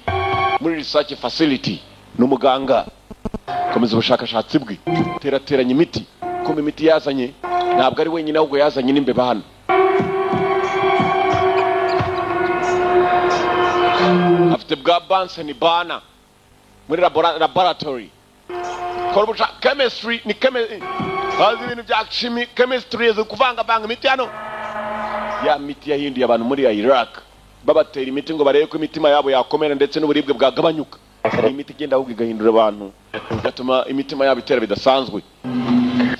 muri research facility n'umuganga. komeza ubushakashatsi bwe terateranya imiti kumbe imiti yazanye ntabwo ari wenyine ahubwo yazanye n'imbeba hano afite bwa Bunsen bana muri laboratory korubusha chemistry ni hazi ibintu bya chemistry zo kuvanga imiti hano ya miti yahinduye abantu muri Iraq babatera imiti ngo barebe ko imitima yabo yakomera ndetse n'uburibwe bwagabanyuka imiti igenda ahubwo igahindura abantu gatuma imitima yabo itera bidasanzwe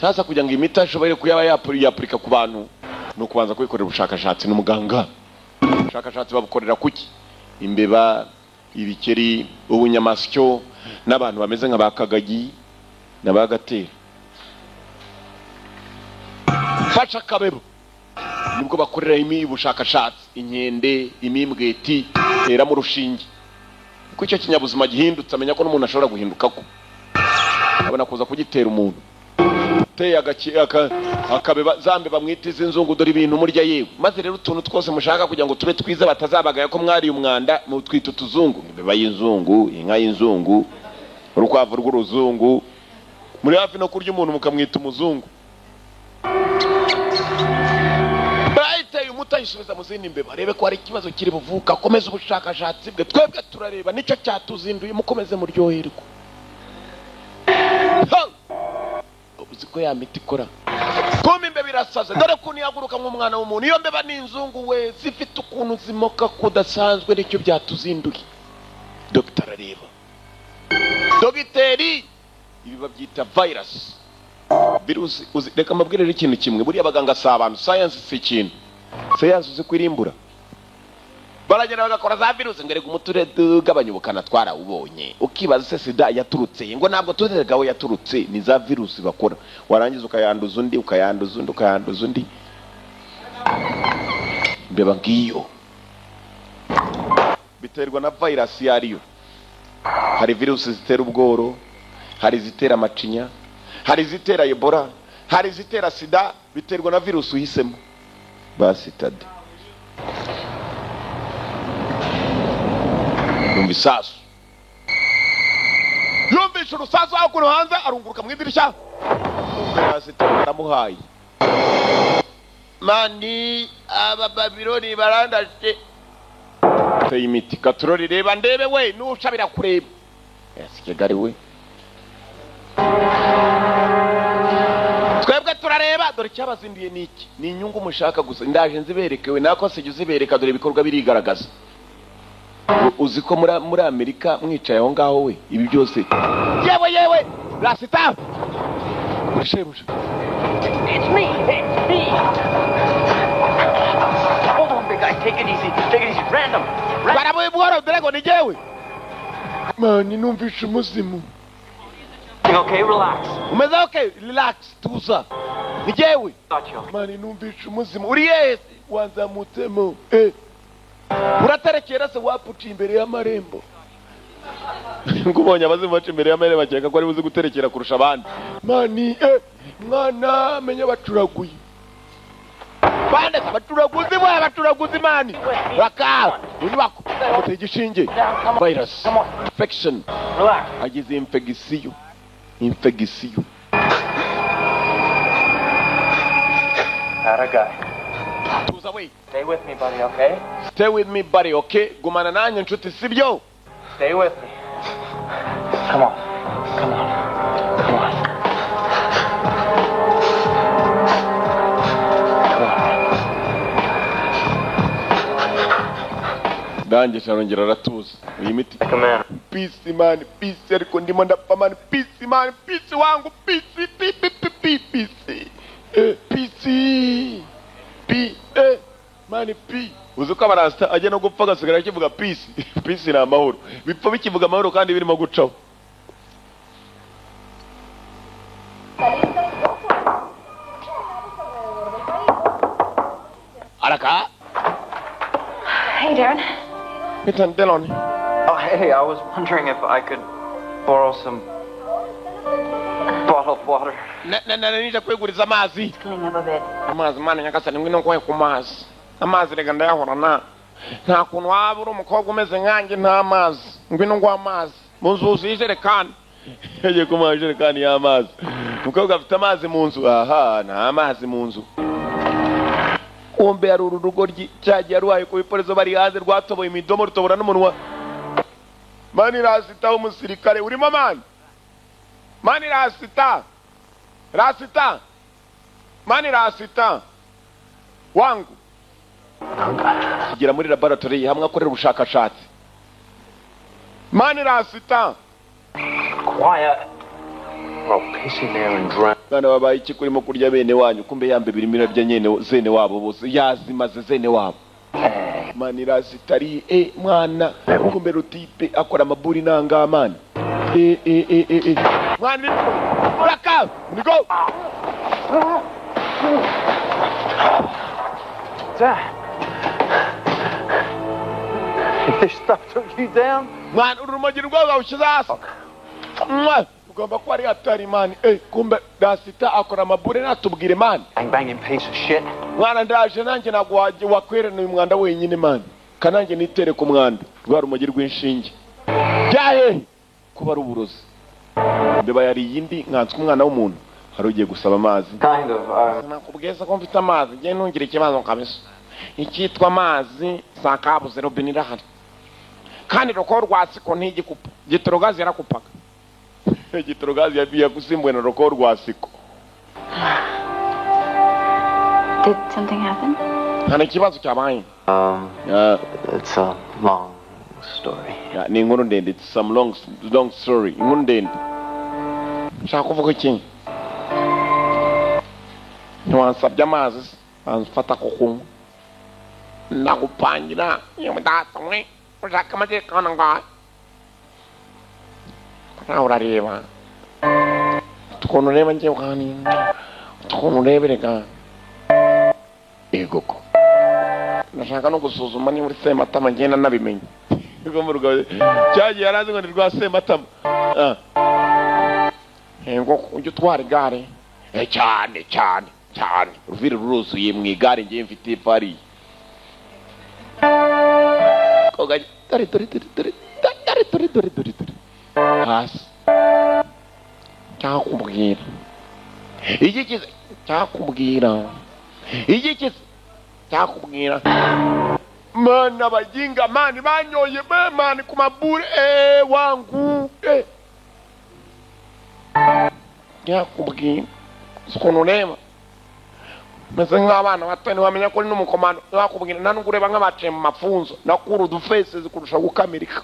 sasa kugira ngo imiti ashobore kuyaba yapurika ku bantu no kubanza kwikorera ubushakashatsi n'umuganga ubushakashatsi babukorera kuki imbeba ibikeri ubunyamasyo n'abantu bameze nka bakagagi n'abagatera fasha kabebo nibwo bakorera ubushakashatsi inkende imimbweti tera mu rushinge kuko icyo kinyabuzima gihindutse amenya ko n'umuntu ashobora guhinduka ko abona kuza kugitera umuntu teye akabeba zambe bamwitiza inzungu dore ibintu murya yewe maze rero utuntu twose mushaka kugira ngo tube twiza batazabagaya ko mwari umwanda mu twita tuzungu imbeba y'inzungu inka y'inzungu urukwavu rw'uruzungu muri hafi no kurya umuntu mukamwita umuzungu bayiteye umutayisubiza mu zindi mbeba arebe ko hari ikibazo kiri buvuka komeza ubushakashatsi bwe twebwe turareba nicyo cyatuzinduye mukomeze muryoherwa uziko ya miti ikora kumbe imbeba irasaze dore kuntu yaguruka nk'umwana w'umuntu iyo mbeba n'inzungu we zifite ukuntu zimoka kudasanzwe nicyo byatuzinduye dogiteri areba dogiteri ibi babyita virusi reka mbabwirire ikintu kimwe buriya abaganga si abantu science si ikintu science uzi kwirimbura baragenda bagakora za virusi ngo reka umuture tugabanya ubukana twarawubonye ukibaza se sida yaturutse ngo ntabwo tuzerega aho yaturutse ni za virusi bakora warangiza ukayanduza undi mbeba ngiyo biterwa na virus yariyo hari virusi zitera ubworo hari zitera amacinya hari zitera Ebola hari zitera sida biterwa na virusi uhisemo basitade umbisasu yumvisha urusasu aho kuno hanze arunguruka mu idirishya basitade aramuhaye mani aba Babiloni barandashe teye imiti katurori reba ndebe we nushabira kureba yasikegari we twebwe turareba dore cyabazinduye niki ni inyungu mushaka gusa ndaje nziberekewe nako se uzibereka dore ibikorwa birigaragaza uziko muri Amerika mwicaye aho ngaho we ibi byose yewe rasita urishebuje It's me. Hold on, big guy, take it easy random barabuye bworo drego ni jewe mani numvishe umuzimu okay, relax. Umeze okay, relax, tuza. Nijewe. Mani numvisha umuzimu. Uri yes, wanza mutemo. Uraterekera se wapuci imbere y'amarembo. Ngubonye abazimu baca imbere y'amarembo bakeka ko ari buzi guterekera kurusha abandi. Mani mwana menya baturaguye. Bande baturaguzi mani. Raka. Unibako. Mutegishinge. Virus. Infection. Relax. Agize infection. Not a guy. Tuza we. Stay with me, buddy, okay? Stay with me, buddy, okay? Gumana nanjye nshuti sibyo? Stay with me. Come on. Danje charongera aratuza. Iyi miti. Peace man, peace ariko ndimo ndapfa man, peace man, peace wangu, peace. Mani pi. Uzuko abarasta ajya no gupfa gasigara kivuga peace. Peace na amahoro. Bipfa bikivuga amahoro kandi birimo gucaho. Alaka. Hey, Darren. Ethan Delon. Oh, hey, I was wondering if I could borrow some bottled water. Nita kweguriza amazi. Cleaning up a bit. Amazi mana nyakasani ngwino kwe ku mazi. Amazi rega ndayahora nta kuntu waba uri umukobwa umeze nkanjye nta mazi ngwino ngwa amazi munzuzi ijerekani yagiye kumuha ijerekani y'amazi. Umukobwa afite amazi mu nzu. Aha, nta amazi mu nzu. Kumbe yari uru rugo cyagiye arwaye ku biporezo bari hanze rwatoboye imidomo rutobora n'umunwa. Mani Rasita w'umusirikare urimo mani. Mani Rasita. Rasita. Mani Rasita. Wangu. Kigera muri laboratory hamwe akorera ubushakashatsi. Mani Rasita. Quiet. Well, pissing there and drown. Bana babaye iki kurimo kurya bene wanyu kumbe yambe birimo irarya nyene zene wabo bose yazimaze zene wabo. Mani Rasita ari mwana kumbe rutipe akora amaburi nanga mani. Mani uraka nigo. Dad. This stuff took you down? Man, urumogi rwawe ushize hasi. Ugomba kuba ari hatari mani. Kumbe Rasita akora amabure natubwire mani. Banging piece of shit. Mwana ndaje nanjye nagwa wakwerana uyu mwanda wenyine mani. Kananjye nitere ku mwanda. Rwa rumogi rw'inshinge. Jahe kuba ari uburozi. Mbeba yari yindi nkanswe umwana w'umuntu. Hari ugiye gusaba amazi. Kind of. Nakubwiza ko mfite amazi. Ngiye ntungira ikibazo kabisa. Icyitwa amazi sakabuze robine irahari. Kandi roko rwasiko ntigikupa. Gitorogazi yarakupaga. Gitorogazi yabiye gusimbwe na roko rwasiko. Did something happen? Hana ikibazo cyabaye. It's a long story. Ni inkuru ndende. It's some long story. Inkuru ndende. Nshaka kuvuga iki? Ntiwansabye amazi anfata ko kunywa. Nagupangira yumudata mwe ushaka amatekano ngaho. Nawe urareba. Tukuntu ureba njye ukani. Tukuntu urebereka. Egoko. Nashaka no gusuzuma niba uri Sematama ngenda nabimenye. Ubwo mu rugo cyagiye yarazi ngo ni rwa Sematama. Ngo ujye utwara igare. Cyane. Ruvire ruruzuye mu igare ngiye mfite pari. Koga dore. Hasi. Cyakubwira. Igikize cyakubwira. Mana bajinga mani banyoye be mani kumabure wangu. Cyakubwira. Sikononema. Mese nk'abana bato ntibamenya ko ni n'umukomando bakubwira nta n'ugureba nk'abaciye mu mafunzo nakuru udufese zikurusha gukamirika.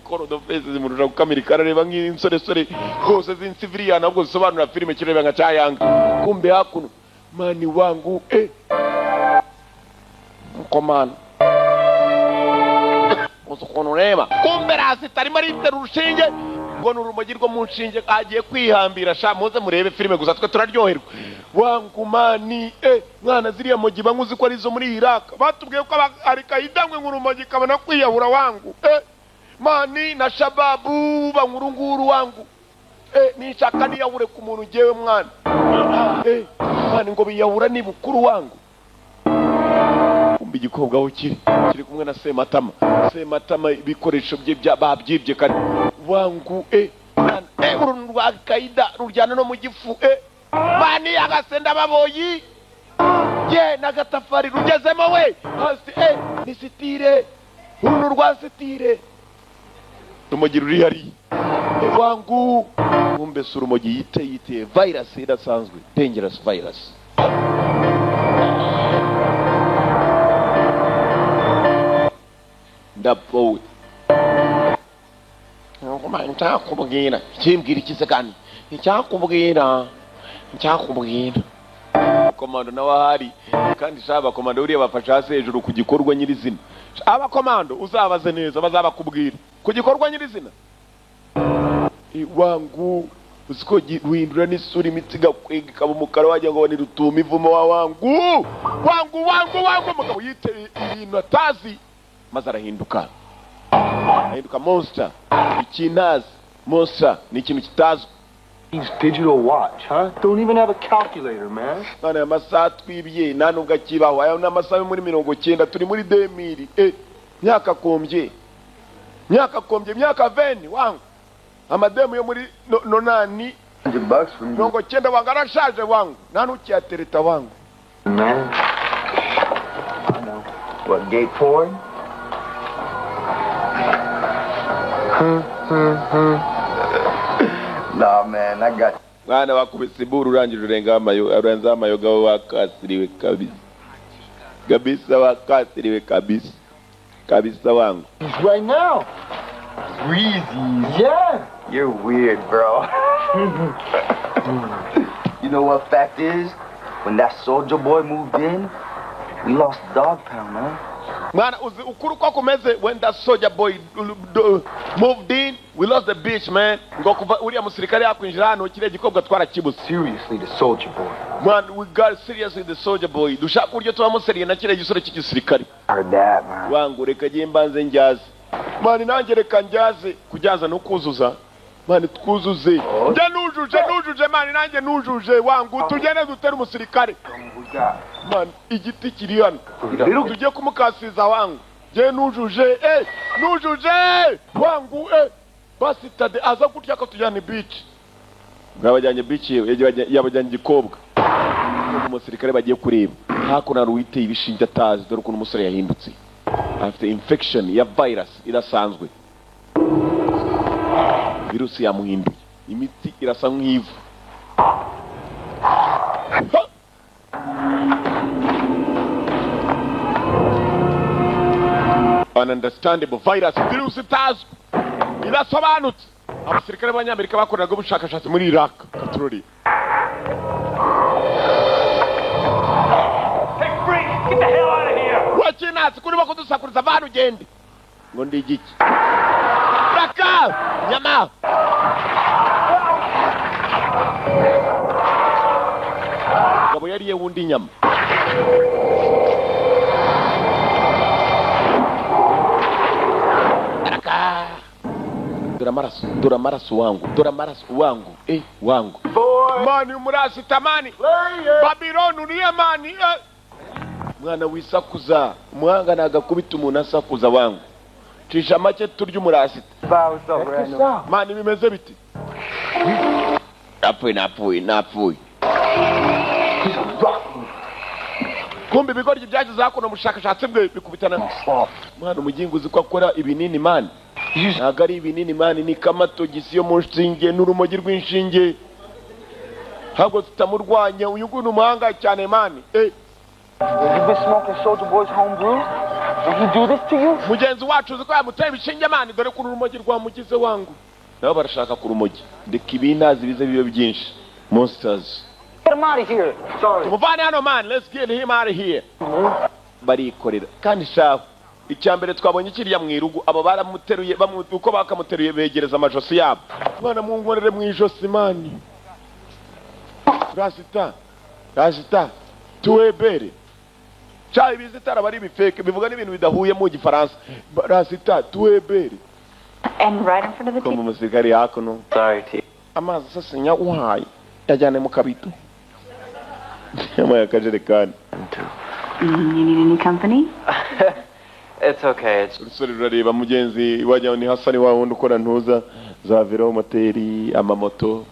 Koro udufese zimurusha gukamirika arareba nk'insoresore rwose z'insiviriya nabwo zisobanura filime kireba nka cyayanga. Kumbe hakuno mani wangu mukomando uzukonureba kumbe Rasita arimo aritera urushinge ngo n'urumogi rwo mu nshinge agiye kwihambira sha muze murebe filime gusa twe turaryoherwa. Wangu mani mwana ziriya mogi banguzi ko arizo muri Iraq batubwiye ko ari kayidangwe nk'urumogi kabona kwiyahura wangu. Mani na shababu bangurunguru wangu. Nishaka niyahure ku muntu jewe mwana. Mani ngo biyahura ni bukuru wangu. Kumbe igikobwa aho kiri kumwe na Sematama ibikoresho bye babyibye kare wangu. Uruntu rwa Kaida rujyana no mu gifu. Mani agasenda baboyi n'agatafari rugezemo we hasi. Ni sitire uruntu rwa sitire rumogi ruri hari wangu. Kumbe surumogi yiteye virus idasanzwe dangerous virus. Ndapowe ngoma ntakubwira kimbwira ikize kandi ncyakubwira komando n'abahari kandi shaba komando uriya bafasha hasi hejuru ku gikorwa nyirizina. Abakomando uzabaze neza bazabakubwira ku gikorwa nyirizina. Wangu usiko guhindura n'isura imitsi gakwega kaba umukara wajya ngo ni rutuma ivumo wa wangu mugabo yiteye ibintu atazi maze arahinduka monster. Ikintazi monster ni ikintu kitazwi. He's digital watch, huh? Don't even have a calculator, man. None amasaha twibye nta nubwo akibaho. Ayo n'amasaha muri 90 turi muri 2000. Myaka kombye myaka 20 wangu. amademu yo muri nonani mirongo cyenda wangu arashaje wangu nta ntukiyatereta wangu. Man, I know. What, gate 4? Nah, man, I got. Mwana wakubise iburu urangije urenga urenza amayoga wakasiriwe kabisa. Kabisa wakasiriwe kabisa. Kabisa wangu. Right now. Breezy. Yeah. You're weird, bro. You know what fact is? When that soldier boy moved in, we lost the dog pound, man. Mwana ukuru kwa kumeze when that soldier boy moved in, we lost the beach, man. Ngo kuva uriya musirikare yakwinjira hano kire gikobwa twarakibuze. Seriously, the soldier boy. Man, we got seriously the soldier boy. Dushaka uryo twamuseriye na kire gisore cy'igisirikare. Heard that, man. Wangu reka jimbanze njyaze. Man, nanjye reka njyaze kujyaza no kuzuza. Man, twuzuze. Njya nujuje man, nanjye nujuje wangu tugende dutera umusirikare. Man, igiti kiri hano. Tugiye kumukasiza wangu. Je nujuje, nujuje wangu, basi tade aza kutya ko tujyana beach. Ngabajyanye beach yabajyanye gikobwa. Umusirikare bagiye kureba. Hakuna ruwite ibishinja atazi dore ukuntu umusore yahindutse. Afite infection ya virus irasanzwe. Virusi yamuhinduye. Imiti irasa nk'ivu. Ununderstandable virus virusi itazwi. Irasobanutse. Abasirikare b'Abanyamerika bakoraga ubushakashatsi muri Iraq. Katroli. Get the hell out of here! Wakinasi kurimo kudusakuriza abantu ugende. Ngo ndi igiki? Raka! Nyama! Gabo yariye wundi nyama. Raka! Dora maraso wangu. Wangu. Mani umurasi tamani. Babylon uriye mani. Mwana wisakuza. Mwanga nagakubita umuntu asakuza wangu. Cisha make turya umurasi. Mani bimeze biti. Napfuye. Kumbe ibigoryi byagize hakuno mushakashatsi bwe bikubitana. Mwana umugingo uzi ko akora ibinini mani. Ntabwo ari ibinini mani ni kamatogisi yo mu nshinge n'urumogi rw'inshinge. Ntabwo tutamurwanya uyu nguyu umuhanga cyane mani. You've been smoking Soldier Boy's homebrew? Did he do this to you? Mugenzi wacu uzi ko yamuteye ibishinge mani dore ko urumogi rwamugize wangu. Nabo barashaka ku rumogi. Ndeka ibinazi bize bibe byinshi. Monsters. Get him out of here. Sorry. Tumuvane hano man, let's get him out of here. Barikorera kandi shafu. Icyambere twabonye kiriya mwirugu abo baramuteruye uko bakamuteruye begereza amajosi yabo. Mwana munkorere mu ijosi mani. Rasita. Tuwebere. Chai bizitara bari bifeke bivuga n'ibintu bidahuye mu gifaransa. Rasita tuwebere. And right in front of the TV. Como musikari yako no. Sorry, T. Amazi sasa nyawaye. Yajyane mu kabito. Yamaya kajerekani. You need any company? It's okay. Urusore rurareba mugenzi wajya ni Hasani wa wundi ukora ntuza za vero moteri amamoto.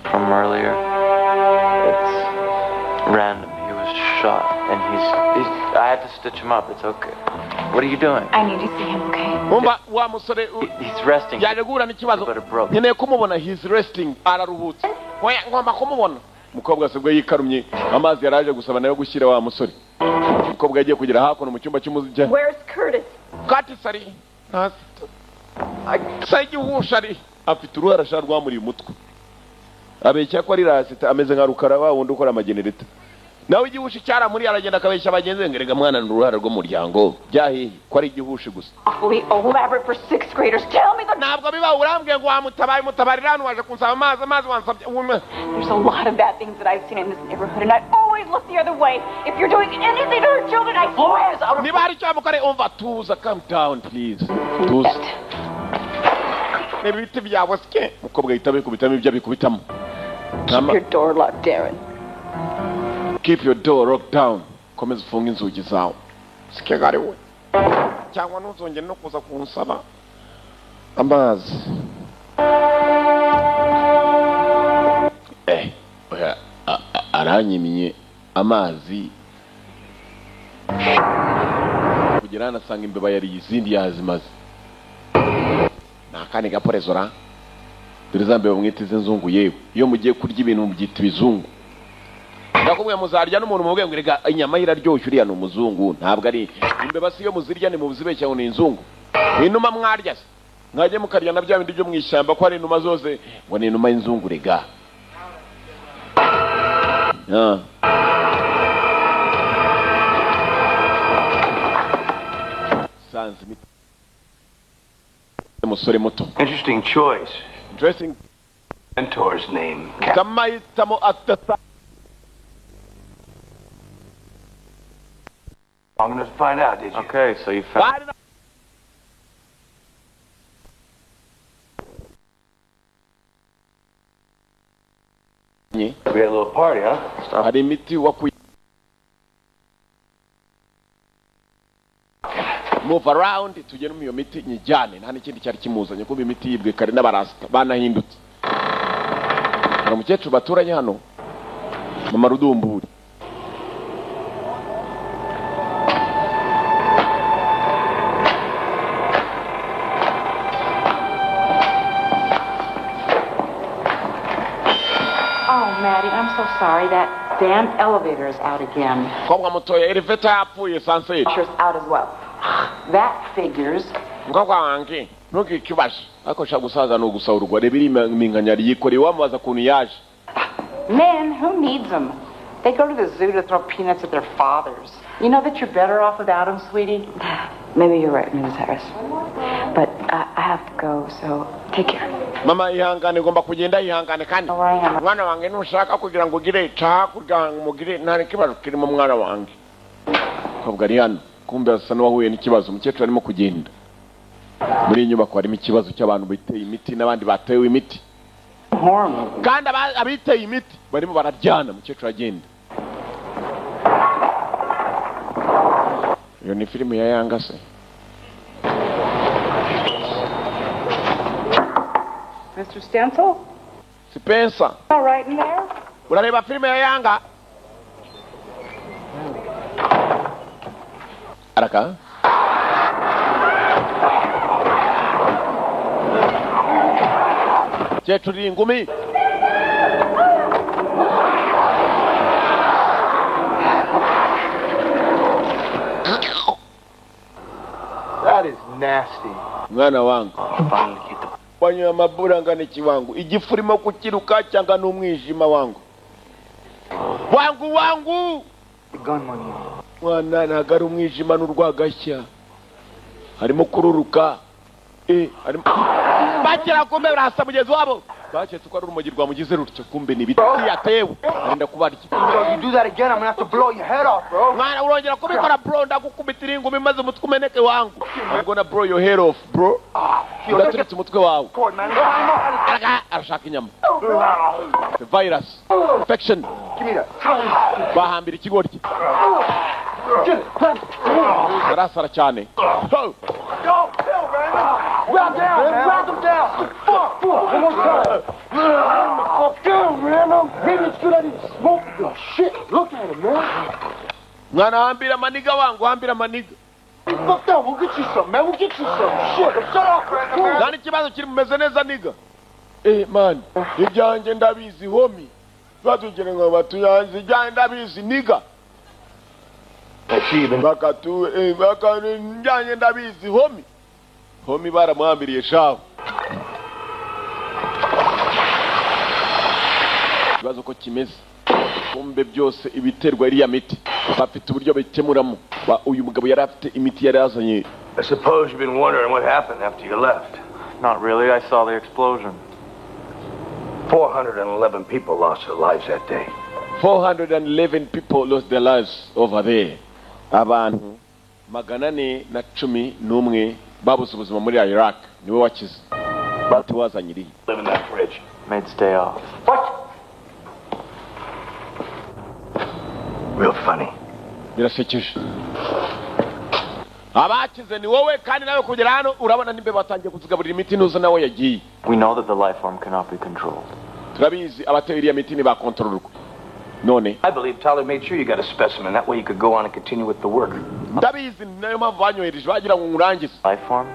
From earlier. It's random. He was shot and he's I had to stitch him up. It's okay. What are you doing? I need to see him, okay? Umba wa musore he's resting. Yaje gura n'ikibazo. Nkeneye kumubona he's resting araruhutse. Hoya ngomba kumubona. Mukobwa sebwe yikarumye amazi yaraje gusaba nayo gushyira wa musore. Mukobwa yagiye kugera hakuno mu cyumba cy'umuziki. Where's Curtis? Curtis ari. Saigi wushari afite uruhara sha rwamuri umutwe. Abeshya ko ari Rasita ameze nka rukara wa wundi ukora amagenereta. Nawe igihushi cyara muri aragenda akabeshya abagenzi ngerega mwana n'uruhara rwo muryango. Byahiye ko ari igihushi gusa. Awfully elaborate for 6th graders. Tell me the ntabwo biba urambwiye ngo mutabarira hano waje kunsaba amazi wansabye. There's a lot of bad things that I've seen in this neighborhood and I always look the other way. If you're doing anything to hurt children, I swear. Niba hari icyo mukore umva tuza, calm down please. Tuza. Nebiti byawe ske mukobwa yitabe kubitamo ibyo bikubitamo. Keep your door locked, Darren. Keep your door locked down. Komeza ufunge inzugi zawe. Sikegari we. Cyangwa ntuzongere no kuza kunsaba. amazi oya aranyimye amazi kugira anasanga imbeba yari izindi yazimaze nakani gaporezora dore zambe bamwita iz'inzungu yewe iyo mugiye kurya ibintu mubyita ibizungu ndakubwiye muzarya n'umuntu mubwiye ngo rega inyama iraryoshye uriya ni umuzungu ntabwo ari imbeba si iyo muzirya ni muzibeshya ngo ni inzungu inuma mwarya se mwajye mukarya na bya bindi byo mu ishyamba ko hari inuma zose ngo ni inuma y'inzungu rega sanze umusore muto Interesting choice. dressing Mentor's name. kamahitamo atasa Long enough to find out, did you? Okay, so you found... We had a little party, huh? hari imiti wakuye move around tujye no iyo miti nyijyane nta n'ikindi cyari kimuzanye kuba imiti yibwe kare n'abarasta banahindutse hari umukecuru baturanye hano mama Rudumburi Maddie, I'm so sorry. That damn elevator is out again. Kobwa mutoya elevator yapfuye sanseri. It's out as well. That figures. Ngokwa wange ntukikibaje ako sha gusaza no gusahurwa reba iri minkanyari yikoreye wamubaza kuntu yaje. Men, who needs them? They go to the zoo to throw peanuts at their fathers. You know that you're better off without them, sweetie? Maybe you're right, Mrs. Harris. But I have to go, so take care. Mama ihangane ngomba kugenda ihangane kandi mwana wange nushaka kugira ngo ugire taha kugira ngo mugire ntare kibazo kirimo mwana wange kobwa ari hano kumbe asa n'uwahuye n'ikibazo umukecuru arimo kugenda muri inyubako harimo ikibazo cy'abantu biteye imiti n'abandi batewe imiti kandi abiteye imiti barimo bararyana umukecuru agenda iyo ni filime ya Yanga se Mr. Stencil? Spencer. All right in there? Unareba filme ya Yanga? Araka? Cheturi ngumi. That is nasty. Mwana wangu. Wanya maburanga ni kiwangu igifurimo kukiruka cyanga n'umwijima wangu wangu mwana nagara umwijima n'urwagashya harimo kururuka harimo bakira kumbe barasa mugezi wabo baketse ko ari urumogi rwamugize rutyo kumbe ni biti yatewe arenda kubarya You do that again, I'm gonna have to blow your head off, bro. mwana urongera kubikora bro ndagukubitira ingumi maze umutwe umeneke wangu I'm gonna blow your head off bro uraturitse umutwe wawe arashaka inyama the virus infection bahambira ikigoryi arasara cyane Grab down, man. Grab them down. Fuck. One more time. Fuck down, man. Maybe it's good I didn't smoke. Oh, shit. Look at him, man. Mwana hambira maniga wangu, hambira maniga. Fuck that. We'll get you some, man. We'll get you some. Shit. Shut up, man. Nani kibazo kiri mumeze neza niga? Man. Ibyanjye ndabizi homi. Batugire ngo batuyanze ibyanjye ndabizi niga. Bakatu ibyanjye ndabizi homi. Homi baramwambiriye shaho. Ikibazo ko kimeze kumbe byose ibiterwa iriya miti bafite uburyo bikemuramo uyu mugabo yari afite imiti yari yazanye. I suppose you've been wondering what happened after you left. Not really. I saw the explosion. 411 people lost their lives that day. 411 people lost their lives over there. Abantu 411 babuze ubuzima muri Iraq niwe wakize. But wazanye iri. Live in that bridge. Made stay off. What? Real funny. Birashekeje. abakize ni wowe kandi nawe kugera hano urabona nimbe batangiye kuzigaburira imiti nuza nawe yagiye. We know that the life form cannot be controlled. Turabizi abateye iriya miti ni bakontororwa. None I believe Tyler made sure you got a specimen. That way you could go on and continue with the work. ndabizi nayo mpamvu banyohereje bagira ngo ngurangize. Life form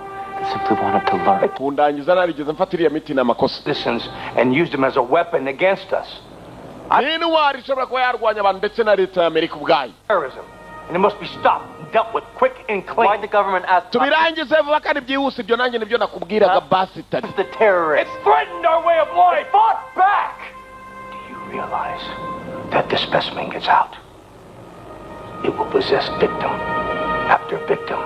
simply wanted to learn. Kundangiza narigeze mfata iriya miti n'amakosa. Citizens and used him as a weapon against us. Nini wari shobora kuba yarwanya abantu ndetse na leta ya Amerika ubwayo. Terrorism. And it must be stopped, dealt with quick and clean. Why the government asked tubirangize vuba kandi byihuse ibyo nanjye nibyo nakubwiraga basi tari. the terrorists? It's threatened our way of life. Fought back. Do you realize that the specimen gets out? It will possess victim after victim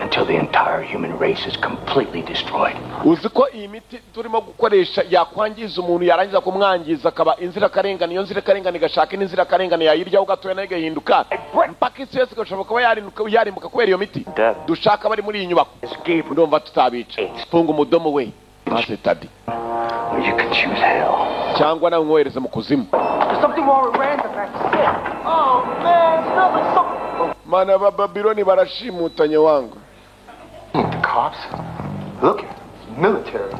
until the entire human race is completely destroyed. Uzi ko iyi miti turimo gukoresha yakwangiza umuntu yarangiza kumwangiza akaba inzirakarengane, iyo nzirakarengane igashaka inzirakarengane yayiryaho gatoya nayo igahinduka mpaka isi yose igashobora kuba yarimbuka kubera iyo miti. Dushaka bari muri iyi nyubako ndumva tutabica. Funga umudomo we maze tadi You can choose hell. cyangwa nawe mwohereze mu kuzimu. There's something wrong with Random back there. Oh man, smells like something. Mana ba Babiloni barashimutanye wangu. The cops? Look, military.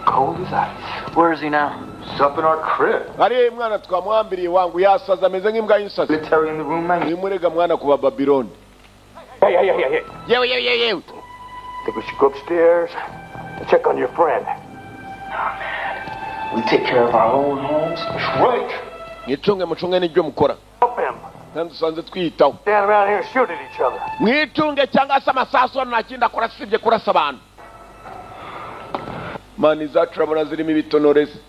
Cold as ice. Where is he now? He's up in our crib. Ari mwana twamwambiriye wangu yasaza ameze nk'imbwa y'insazi. Military in the room, man. Nimurega mwana kuba Babiloni. Hey. Yewe. Think we should go upstairs and check on your friend. We take care of our own homes. That's right. Muchunge nibyo mukora. Help him. Kandi dusanze twiyitaho. Stand around here and shoot at each other. Mwitunge cyangwa se amasasu hano ntakindi akora sibye kurasa abantu. Mani zacu urabona zirimo ibitonorezi.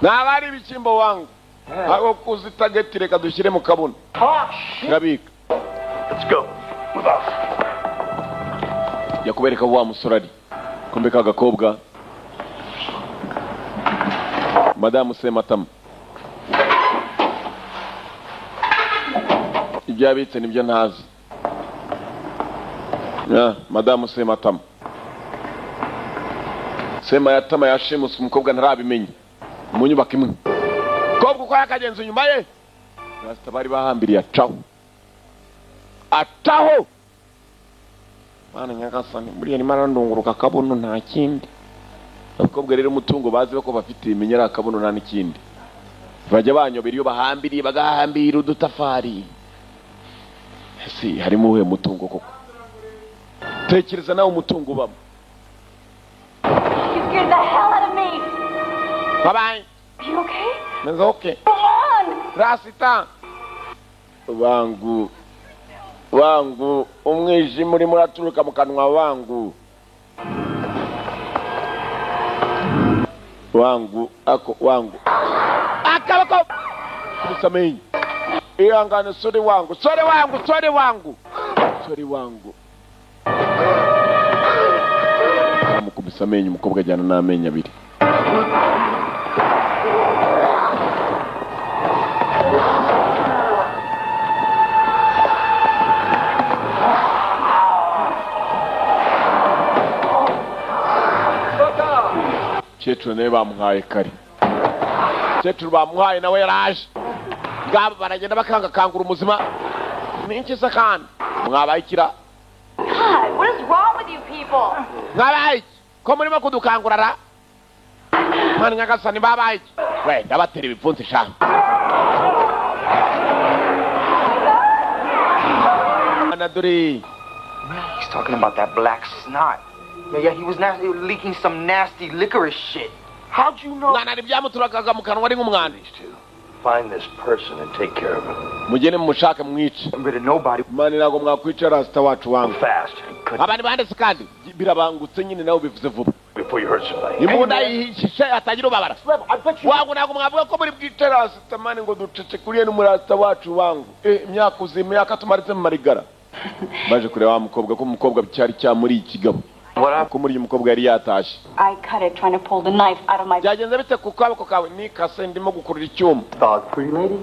Ntabari ibishyimbo wangu. Aho kuzitageti reka dushyire mu kabuno. Ngabika. Let's go. Move out. Yakubereka wa musore ari. Kumbe ka gakobwa. Madamu Sematama. Ibyo yabitse nibyo ntazi. Madamu Sematama. Sematama yashimuswe umukobwa ntarabimenye. Mu nyubako imwe. Kobwa uko yakagenze inyuma ye. Rasta bari bahambiriye ataho. Mana nyagasani buriya ni mara ndunguruka kabuno nta kindi. Abakobwa rero umutungo bazi bako bafite iminyera akabuno nta n'ikindi. Bajya banyobera iyo bahambiriye bagahambira udutafari. Si harimo uhe mutungo koko. Tekereza nawe umutungo ubamo. You scared the hell out of me. Bye-bye. Are you okay? It's okay. Come on. Rasita. Wangu, umwijima urimo uraturuka mu kanwa wangu. Wangu. Akabako. Musamei. Ihangane sori wangu. Mukubisa amenyo umukobwa ajyana n'amenyo abiri. Chetro nawe bamuhaye kare. Chetro bamuhaye nawe yaraje. Ngaba baragenda bakangakangura umuzima. Ninkiza kandi mwabayikira. God, what is wrong with you people? Mwabayiki ko murimo kudukangurara. Mana nyagasani babayiki. We ndabatera ibipfunsi sha. Anaduri. He's talking about that black snot. Yeah, he was leaking some nasty licorice shit. How'd you know? Mwana nibyamuturakaga mu kanwa ari nk'umwana. Find this person and take care of him. Mugene mumushake mwice. I'm rid of nobody. Mani nago mwakwica Rasta wacu wangu. Fast. Abandi bandetse kandi birabangutse nyine nawe bivuze vuba. Before you hurt somebody. Imbunda yihishe atagira ubabara. Wangu nago mwavuga ko muri bwice Rasta mani ngo ducece kuriye n'umurasta wacu wangu. Imyaka tumaritse mu marigara. Baje kureba wa mukobwa ko umukobwa cyari cyamuri ikigabo. Ko muri uyu mukobwa yari yatashe. I cut it trying to pull the knife out of my... Byagenze bite ku kaboko kawe nikase ndimo gukurura icyuma. Pretty lady?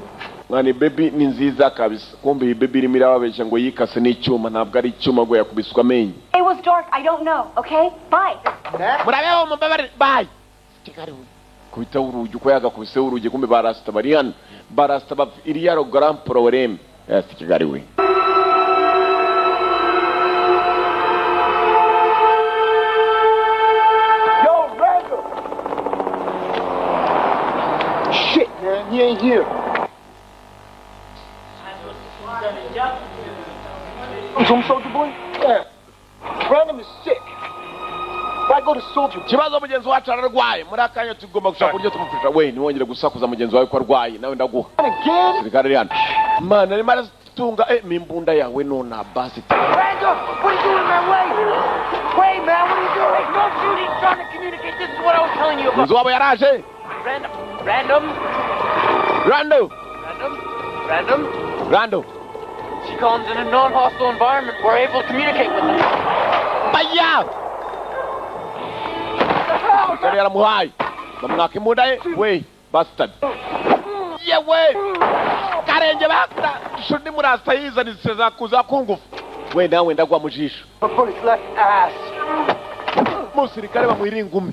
Mwani baby ni nziza kabisa. Kumbe iyi baby irimo irababeshya ngo yikase n'icyuma ntabwo ari icyuma ngo yakubiswa amenyo. It was dark. I don't know. Okay? Bye. Murabeho mubabare. Bye. Kigari. Kubita urugi uko yagakubise urugi kumbe barasta bari hano. Barasta iriya grand problème. Kigari we. Random is sick. I go to soldier. Kibazo mugenzi wacu ararwaye. Muri akanya tugomba gushaka uburyo tumufasha. We niwongere gusakuza mugenzi wawe ko arwaye nawe ndaguha. Sirikare yana. Man, ari mara tunga mimbunda yawe nona basi. Random, what are you doing in my way? Wait, man, what are you doing? No shooting, trying to communicate. This is what I was telling you about. Mugenzi wawe yaraje. Random. She comes in a non-hostile environment. We're able to communicate with them. Baya! Kari aramuhaye. Bamwaka imbunda ye. We, bastard. Yewe! Karenge bakta. Shudi murasta yizanitse zakuza kungufu. We nawe ndagwa mu jisho. Police left ass. Musirikare bamwiri ingumi.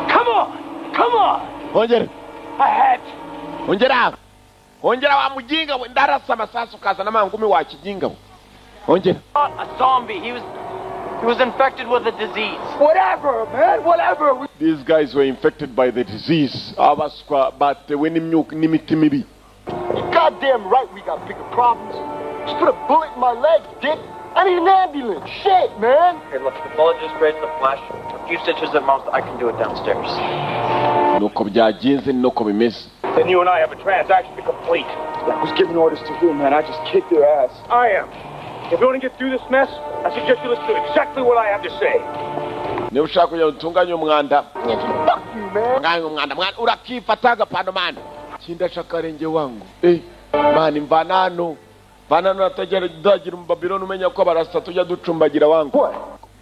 Come on. Ongera. I had. Ongera wa mujinga we ndarasa amasasu kaza namangumi wa kijinga we. Ongera. A zombie. He was infected with a disease. Whatever, man. Whatever. These guys were infected by the disease. Abaswa batewe n'imiti mibi. You're goddamn right we got bigger problems. Just put a bullet in my leg, dick. I need an ambulance. Shit, man. Hey, look, the bullet just grazed the flesh. A few stitches at most. I can do it downstairs. Nuko byagenze nuko bimeze. Then you and I have a transaction to complete. I was giving orders to who, man? I just kicked their ass. I am. If you want to get through this mess, I suggest you listen to exactly what I have to say. Niba ushaka kugira utunganye umwanda. Fuck you, man. Nganga umwanda urakifataga pano man. Kindasha karenge wangu. Man mvanano. Vanano atajera dagira mu Babylon umenya ko barasta tujya ducumbagira wangu.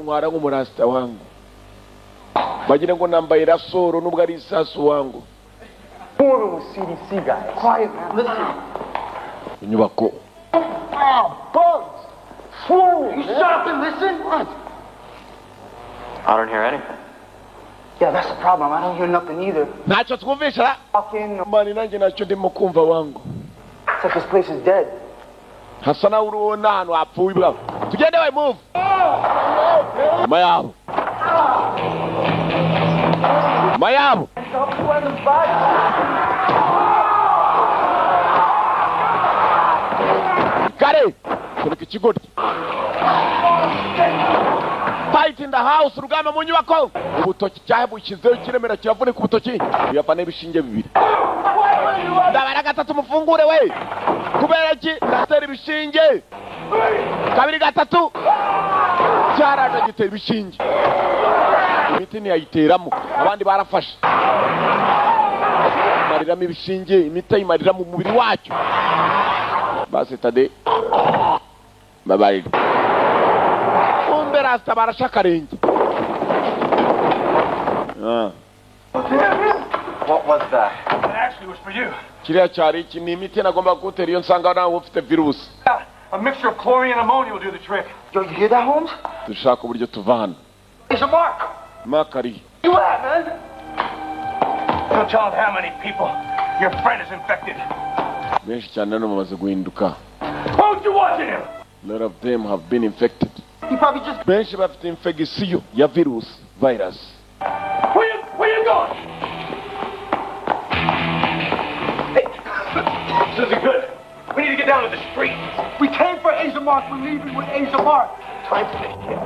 Mwara nk'umurasta wangu. Bagira ngo nambaye rasoro nubwo ari isasu wangu. Forming with CDC guys. Quiet, man. Listen. Inyubako. Bugs. Swarming. You shut up and listen. What? I don't hear anything. Yeah, that's the problem. I don't hear nothing either. Nacho twumvisha. Mani nanjye nacho ndimo kumva wangu. It's like this place is dead. Hasana urubona hano hapfuye bwa. Tugende we move. Mayabo. Kare. Kuna kichigoti. Fight in the house rugama mu nyubako. Ubutoki cyahe bukizeho kiremera kiravune ku butoki. Uyafana ibishinge bibiri. Ndabara gatatu mufungure we. Kubera ki natera ibishinge. Kabiri gatatu. Cyaraje gitera ibishinge. Imiti ni yayiteramo abandi barafashe. Mariramo ibishinge imiti imarira mu mubiri wacyo. Basi tade. Bye. Rasta barashakarenge. What was that? That actually was for you. Kiriya cyari iki ni imiti nagomba gutera iyo nsanga nawe ufite virus. A mixture of chlorine and ammonia will do the trick. Yo, you hear that, Holmes? Dushaka uburyo tuvana. It's a mark. Makari. You at, man? Don't tell him how many people your friend is infected. Benshi cyane no bamaze guhinduka. Who's you watching him? A lot of them have been infected. He probably just... Benshi bafite infection ya virus. Where you going? Hey, this isn't good. We need to get down to the street. We came for Asia Mark. We're leaving with Asia Mark. Time to take care.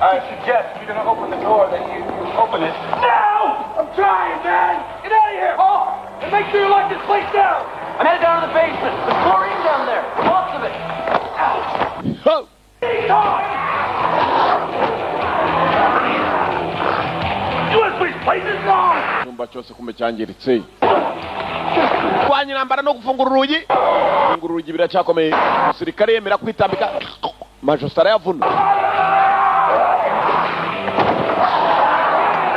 I suggest if you're gonna open the door that you open it now. I'm trying, man. Get out of here. And make sure you lock this place down. I'm headed down to the basement. There's chlorine down there. Lots of it. Oh. USB's place is gone. Chumba cyose kumbe cyangiritse. Kwa nyirambara no gufungura urugi. Gufungura urugi biracyakomeye. Musirikare yemera kwitambika. Majostara yavuna.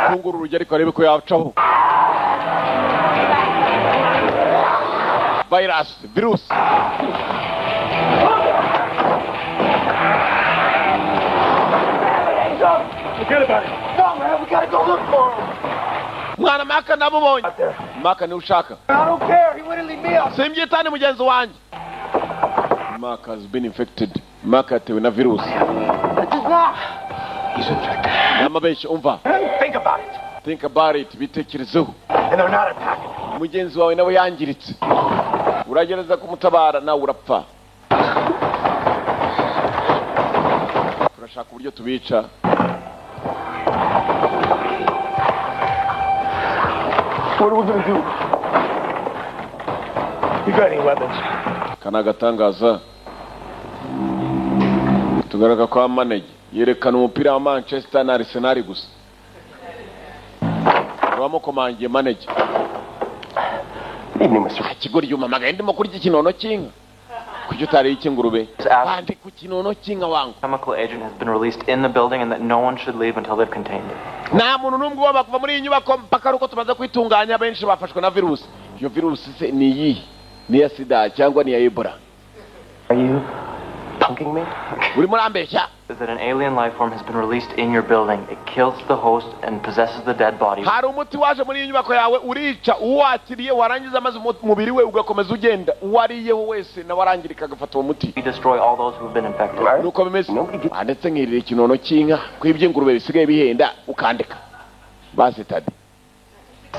Gufungura urugi ariko arebe ko yacaho. Virus. Forget about it. No, man, we gotta go look for him. Mwana Maka namubonye. Maka ni ushaka. I don't care. He wouldn't leave me up. Simbyitane mugenzi wanjye. Maka has been infected. Maka atewe na virus. He's infected. Namabeshya umva. Think about it. Think about it. Bitekerezeho. And they're not attacking. Mugenzi wawe nawe yangiritse. Uragereza kumutabara nawe urapfa. turashaka uburyo tubica. What are we gonna do? You got any weapons? Kana gatangaza. Tugaraka kwa manege. Yerekana umupira wa Manchester na Arsenal gusa. Rwamo komangiye manege. Kigori yuma magaye ndimo kuri iki kinono kinga. Kuki utari iki ngurube? Bandi ku kinono kinga wangu. Chemical agent has been released in the building and that no one should leave until they've contained it. Nta muntu numwe waba kuva muri iyi nyubako mpaka ruko tumaze kwitunganya benshi bafashwe na virusi. Iyo virusi se ni iyi? Ni ya sida cyangwa ni ya Ebola? Are you punking me? Uri murambeshya? Is that an alien life form has been released in your building. It kills the host and possesses the dead body. Hari umuti waje muri iyi nyubako yawe urica uwatiriye warangiza amaze umubiri we ugakomeza ugenda uwariyeho wese na warangirika agafata uwo muti. We destroy all those who have been infected. Nuko bimeze. Andetse nkirira ikinono kinka kwibye ngurube bisigaye bihenda ukandika. Basi tadi.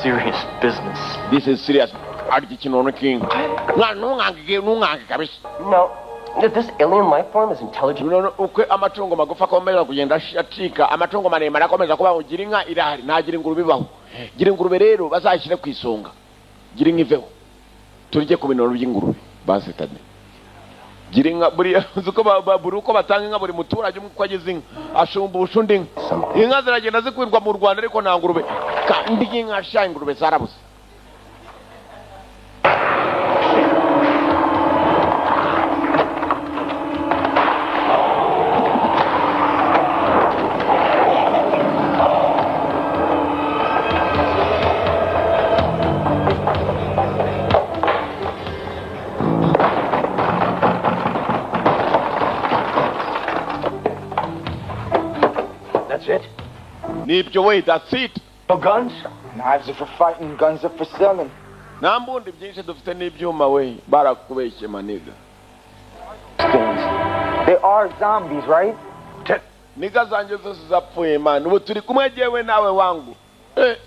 Serious business. This is serious. Ariki ikinono kinka. Nungangike kabisa. No. This alien life form is intelligent. No, ukwe amatungo magufa akomeza kugenda acika, amatungo maremare akomeza kuba ugira inka irahari, ntagira ingurube baho. Gira ingurube rero bazashyire ku isonga. Gira inka iveho. Turije ku bintu by'ingurube. Basi tadi. Gira inka buri uko buri uko batanga inka buri muturage umwe kwagize inka ashumba ushundi inka. Inka ziragenda zikwirwa mu Rwanda ariko nta ngurube. Kandi inka sha ingurube zarabuze. Nibyo way, that's it. No guns? Knives are for fighting, guns are for selling. Nambundi byinshi dufite n'ibyuma we barakubeshye maniga. They are zombies, right? Niga zanje zose zapfuye man. Ubu turi kumwe jewe nawe wangu.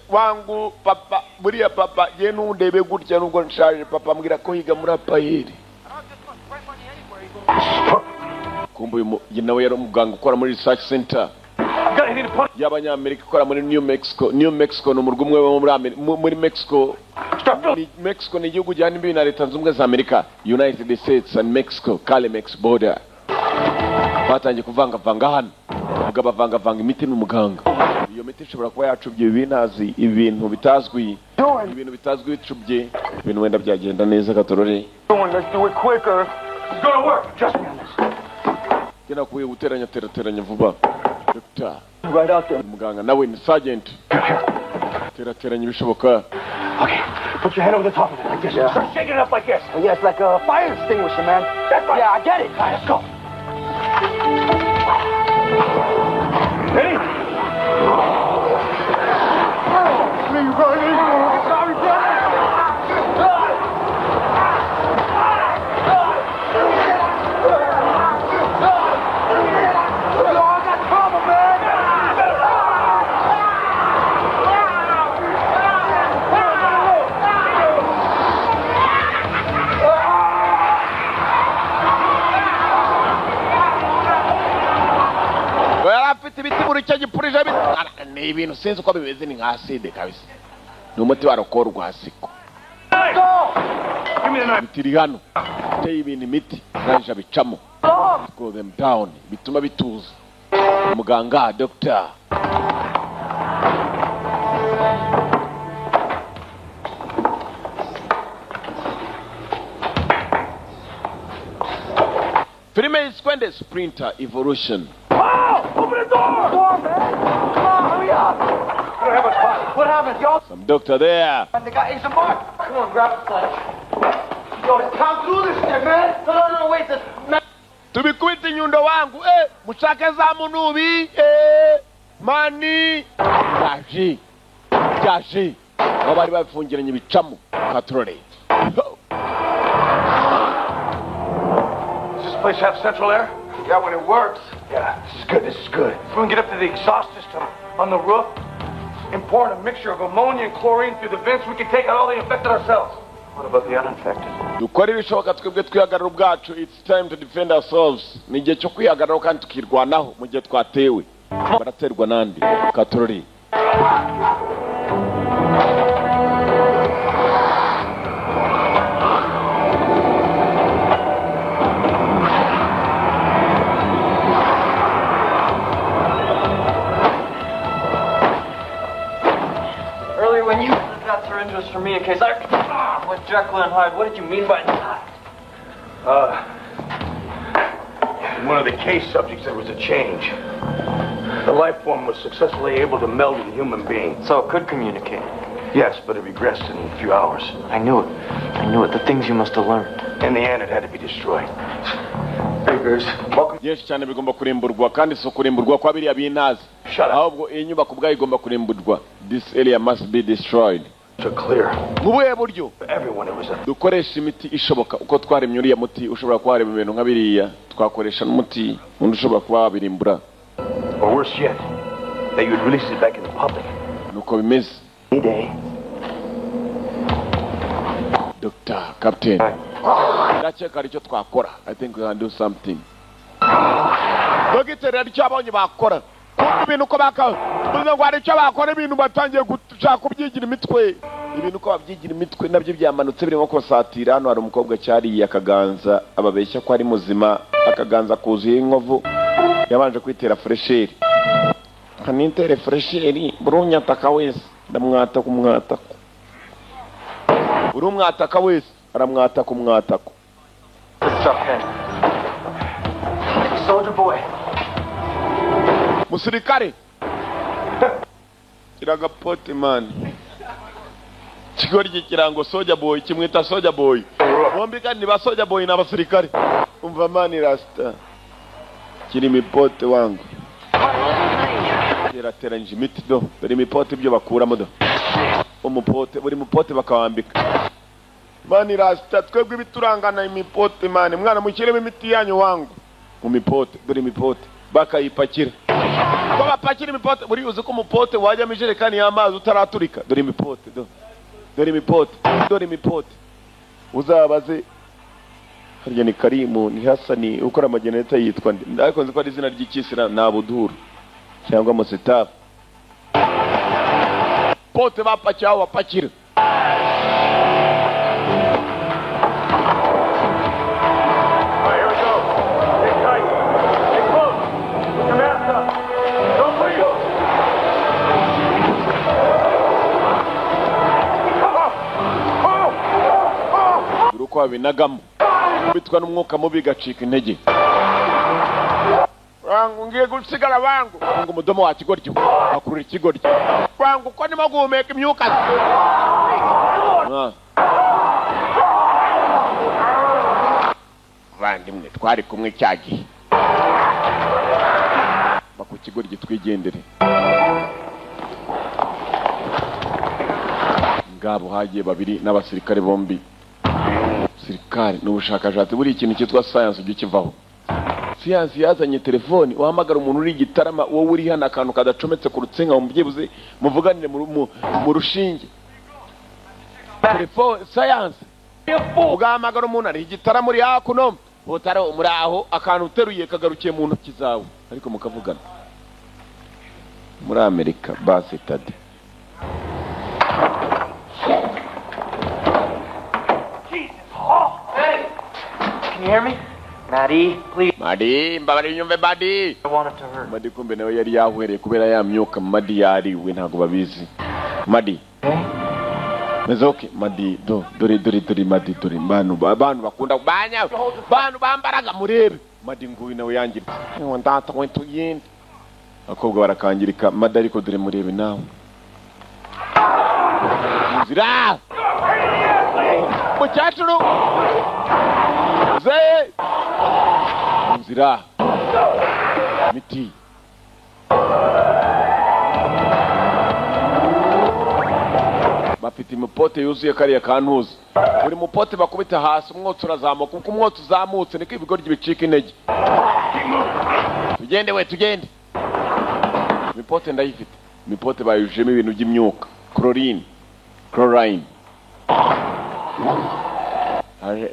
Wangu papa buriya papa ye nundebe gutya nubwo nshaje papa mbwira ko yiga muri apayiri. Kumbuye nawe yari umuganga ukora muri research center. Y'abanyamerika ikora muri New Mexico. New Mexico ni umurwa umwe wo muri Mexico. Mexico ni igihugu gihana imbibi na Leta Zunze Ubumwe za Amerika. United States and Mexico, Calimex border. Batangiye kuvangavanga hano. Ubwo bavangavanga imiti n'umuganga. Iyo miti ishobora kuba yacubye ibinazi, ibintu bitazwi. Ibintu bitazwi bicubye. Ibintu wenda byagenda neza gatorore. Let's do it quicker. It's gonna work. Trust me on this. Kena kuye guteranya vuba. Doctor. Right out there. Muganga nawe ni sergeant. Teranya ibishoboka. Okay, put your hand over the top of it like this. Yeah. Start shaking it up like this. Yeah, it's like a fire extinguisher, man. That's right. Yeah, I get it. All right, let's go. Ready? Me running. Sorry, brother. Ni ibintu sinzi uko bimeze ni nka acide kabisa. Ni umuti wa rokoro rwasiko. Bitiri hano. Teye ibintu imiti nanje bicamo. Go them down. Bituma bituza. Muganga, doctor. Filime iskwende Sprinter Evolution. Open the door! Door, man! Come on, hurry up! We don't have a spot. What happened, y'all? Some doctor there. And the guy is a mark. Come on, grab the flash. Yo, let's come through this shit, man. No, wait, this man. Tubikwita nyundo wangu, mushake za munubi, mani. Jaji. Wabari bafungiranye ibicamo. Katrole. Does this place have central air? Yeah, when it works. Yeah, this is good. If we can get up to the exhaust system on the roof and pour in a mixture of ammonia and chlorine through the vents, we can take out all the infected ourselves. What about the uninfected? dukora ibishoboka twebwe twihagarara ubwacu. It's time to defend ourselves. Ni igihe cyo kwihagararaho kandi tukirwanaho mu gihe twatewe. Baraterwa nandi katorori. Earlier when you got syringes for me in case I went Jekyll and Hyde, what did you mean by that? In one of the case subjects, there was a change. The life form was successfully able to meld with a human being. So it could communicate? Yes, but it regressed in a few hours. I knew it. The things you must have learned. In the end, it had to be destroyed. Figures. Welcome. Byinshi cyane bigomba kurimburwa kandi so kurimburwa kwa biriya binazi. Ahubwo iyi nyubako ubwayo igomba kurimburwa. This area must be destroyed. To clear. Mu buhe buryo? Everyone it was a... dukoresha imiti ishoboka uko twaremye uriya muti ushobora kuhareba ibintu nka biriya twakoresha n'umuti undi ushobora kuba wabirimbura. Or worse yet, that you would release it back in the public. Nuko bimeze. Any day. Dr. Captain. Ndakeka aricyo twakora. I think we can do something. Dogiteri aricyo abonye bakora. Kumva ibintu uko bakavuze ngo aricyo bakora ibintu batangiye gushaka kubyigira imitwe. Ibintu uko babyigira imitwe nabyo byamanutse birimo kosatira. Hano hari umukobwa cyariye akaganza ababeshya ko ari muzima, akaganza kuzuye inkovu. Yabanje kwitera fresheri. Kanintere fresheri burunyataka wese ndamwata kumwatako. Urumwataka wese aramwata kumwatako. Soldier boy. Musirikare. Kiragapote man. Kigori kirango Soldier boy kimwita Soldier boy. Bombi kandi ba Soldier boy n'abasirikare. Umva mani rasta. Kiri mipote wangu. Terateranje imiti do. Dore mipote ibyo bakuramo do. Umupote buri mupote bakawambika. Mani rasta twebwe biturangana imipote mani. Mwana mukiremo imiti yanyu wangu. Mu mipote dore mipote bakayipakira. Ko bapakira imipote buri uzi ko umupote wajya mu ijerekani y'amazi utaraturika. Dore imipote do. Dore imipote. Dore imipote. Uzabaze harya ni Karimu ni Hasani ukora amageneta yitwa ndi. Ndako nzi ko ari izina ry'ikisira na Buduru cyangwa Musitaf. Pote bapakira bapakira. Uko binagamo bitwa n'umwuka mubi gacika intege. Wangu ngiye gusigara wangu ngo mudomo wa kigoryo akurura ikigoryo wangu ko nimo guhumeka imyuka. Vandimwe twari kumwe cyagi baku kigoryo twigendere. Ngabo hagiye babiri n'abasirikare bombi. Sirikare n'ubushakashatsi buri ikintu cyitwa science ujye kivaho. Science yazanye telefoni uhamagara umuntu uri gitarama wowe uri hana akantu kadacometse ku rutsenga umubyibuze muvuganire mu rushinge. Telefone science ugahamagara umuntu ari gitarama muri hakuno utara umuraho akantu uteruye kagarukiye mu ntoki zawe ariko mukavugana. Muri Amerika base tade. Can you hear me? Maddie, please. Maddie, mbabari nyumve Maddie. I wanted to hurt. Maddie kumbe nawe yari yahwereye kubera ya myuka Maddie yariwe ntago babizi. Maddie. Mezoke Maddie dore Maddie dore abantu bakunda kubanya. Bantu bambaraga murebe. Maddie nguyu nawe yangiritse. Ndata kwento yindi. Akobwa barakangirika Maddie ariko dore murebe nawe. Nzira. Muchachuru. Zee. Nzira. Miti. Bafite imipote yuzuye kariya kantuza. Buri mupote bakubita hasi umwotsi urazamuka kuko umwotsi uzamutse niko ibigori bicika intege. Tugende. Imipote ndayifite. Imipote bayujemo ibintu by'imyuka. Chlorine.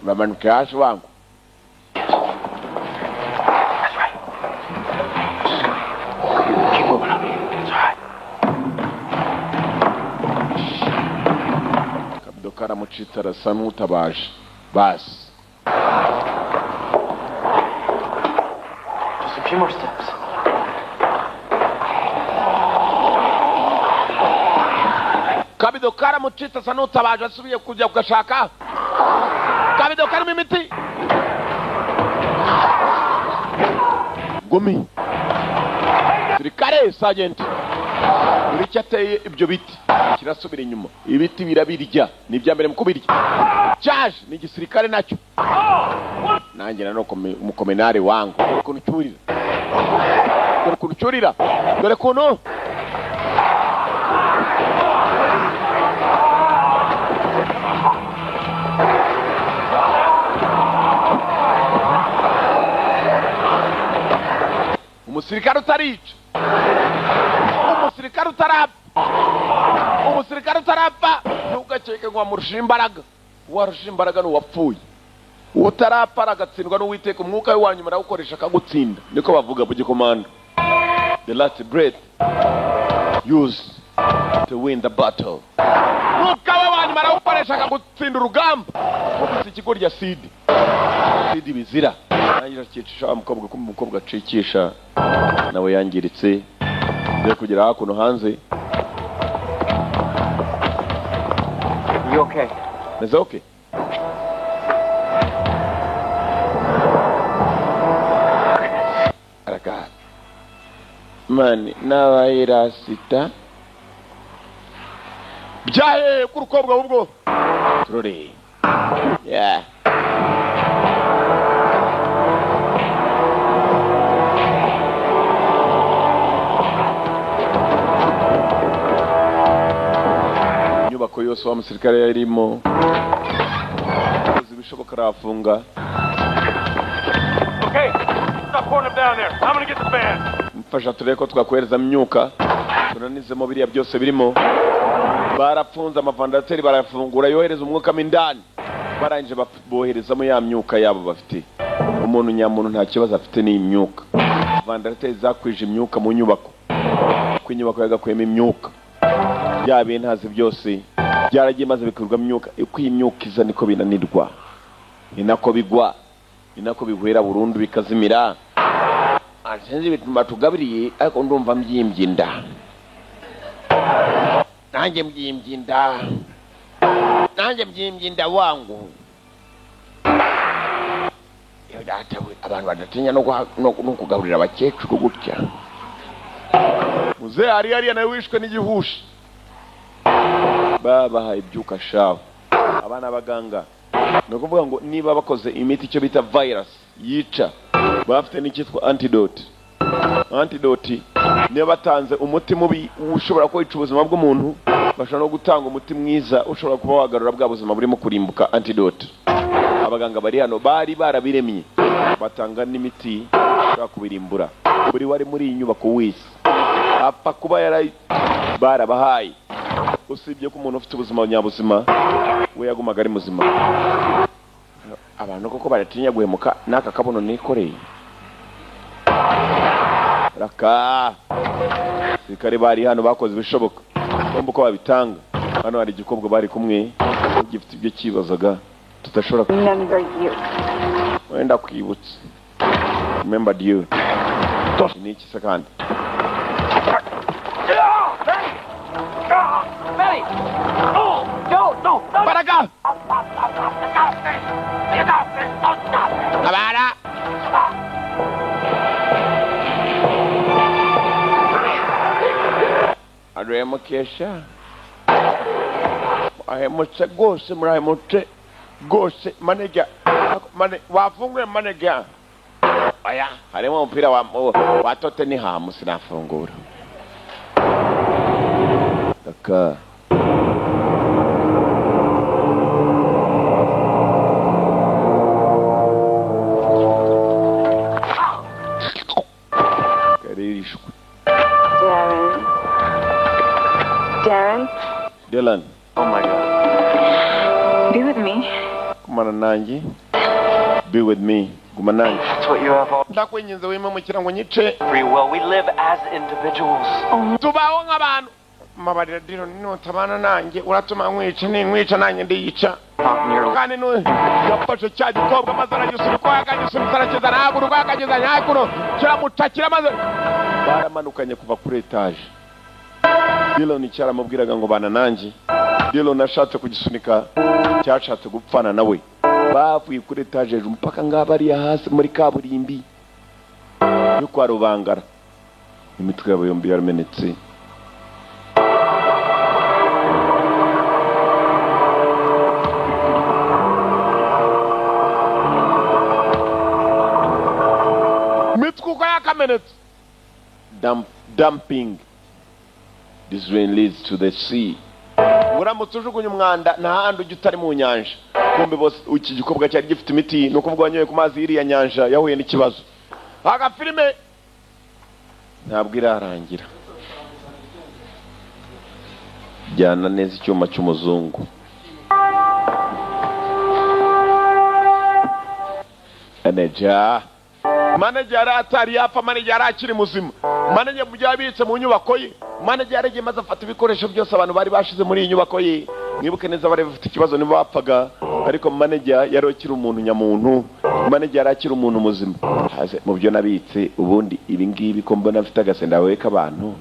bamanuke hasi wangu. Kabido karamucitse arasa n'utabaje. Basi. Just a few more steps. Kabido karamucitse asa n'utabaje asubiye kujya kugashaka. Kabido karimo imiti. Gumi. Sirikare sergeant. Uri cyateye ibyo biti. Kirasubira inyuma. Ibiti birabirya. Ni bya mbere mukubirya. Charge ni igisirikare nacyo. Nanjye na umukomenari wangu. Dore kuntu cyurira. Dore kuntu cyurira. Dore kuntu. Umusirikare utarica. Umusirikare utarapfa. Umusirikare utarapfa. Ntugakeke ngo wamurusha imbaraga. Warusha imbaraga n'uwapfuye. Utarapfa aragatsindwa n'Uwiteka, umwuka we wanyuma arawukoresha akagutsinda. Niko bavuga mu gikomando. The last breath used to win the battle. Umwuka we wanyuma arawukoresha akagutsinda urugamba. Kubise ikigo rya Sidi. Sidi bizira. Nangira cyicisha umukobwa ko umukobwa acikisha nawe yangiritse. Ngiye kugera hakuno hanze. You okay? Is okay? Araka. Mani nabaira sita. Byahe kurukobwa ubwo. Turore. Yeah. Nyubako yose wa musirikare yarimo. Zibishoboka arafunga. Okay, stop pouring them down there. I'm gonna get the van. Mfasha tureko twakwereza myuka. Tunanizemo biriya byose birimo. Barafunze amavandateri barafungura yohereza umwuka mindani. Barangije boherezamo ya myuka yabo bafite. Umuntu nyamuntu nta kibazo afite ni imyuka. Vandateri zakwije imyuka mu nyubako. Ku nyubako yagakwema imyuka. Bya bintazi byose byaragiye maze bikurwa myuka. Uko imyuka iza niko binanirwa. Inako bigwa. Inako bihwera burundu bikazimira. Asenze bituma tugabiriye ariko ndumva mbyimbye inda. Nanjye mbyimbye inda. Nanjye mbyimbye inda wangu. Yo data we abantu badatinya no kugaburira abakecuru gutya. Muze ari nawe wishwe n'igihushi. Baba ibyuka shaho. Abana baganga no kuvuga ngo niba bakoze imiti icyo bita virus yica bafite n'ikitwa antidote. Antidote niba batanze umuti mubi ushobora kwica ubuzima bw'umuntu, bashobora no gutanga umuti mwiza ushobora kuba wagarura bwa buzima burimo kurimbuka. Antidote abaganga bari hano bari barabiremye batanga n'imiti ushobora kubirimbura. Buri wari muri iyi nyubako wese apfa kuba yari barabahaye. Usibye ko umuntu ufite ubuzima nyabuzima we yagumaga ari muzima. Abantu koko baratinya guhemuka naka kabono nikoreye. Raka sikari bari hano bakoze ibishoboka bombo ko babitanga. Hano hari igikobwa bari kumwe gifite ibyo kibazaga tutashobora wenda kwibutsa. Remember you. Ni iki sakandi? Benny! Oh! No! Baraga! Abara! Adremokesha. Ahemotse gose murahemotse gose manega. Mane wafungwe manega. Aya, harimo umupira wa Tottenham sinafungura. Daka. Darren? Dylan. Oh my God. Be with me. Kumana nanjye. Be with me. Guma nanjye. That's what you have all Ndakwinginze wimemukira ngo nyice. free will. We live as individuals. Tubaho nk'abantu. Mabarira diro nutabana nanjye uratuma nkwica nanjye ndiyica. Kandi no yafashe cya gikobwa maze aragisunika yakagisunika arakeza naguru yakageza nyakuno kiramutakira maze baramanukanye kuva kuri etage. Dillon cyaramubwiraga ngo bana nanjye. Dillon ashatse kugisunika cyashatse gupfana nawe. Bavuye kuri etage hejuru mpaka ngabari hasi muri kaburimbi yo kwa Rubangara. Imitwe yabo yombi yaramenetse. Mitsuko yakamenetse. Dumping. This rain leads to the sea. Uramutse ujugunye umwanda nta handi ujya utari mu nyanja. Kumbe bose iki gikobwa cyari gifite imiti no kuvuga wanyoye ku mazi iriya nyanja yahuye n'ikibazo. Aga filime ntabwo irarangira. Jyana neza icyuma cy'umuzungu. Manager atari yapfa, manager akiri muzima. Manager byabitse mu nyubako ye. Manager yagiye maze afata ibikoresho byose abantu bari bashize muri iyi nyubako ye. Mwibuke neza bari bafite ikibazo nibo bapfaga, ariko manager yari akiri umuntu nyamuntu. Manager yari akiri umuntu muzima. Haze mu byo nabitse ubundi ibi ngibi ko mbona afite agasenda weka abantu.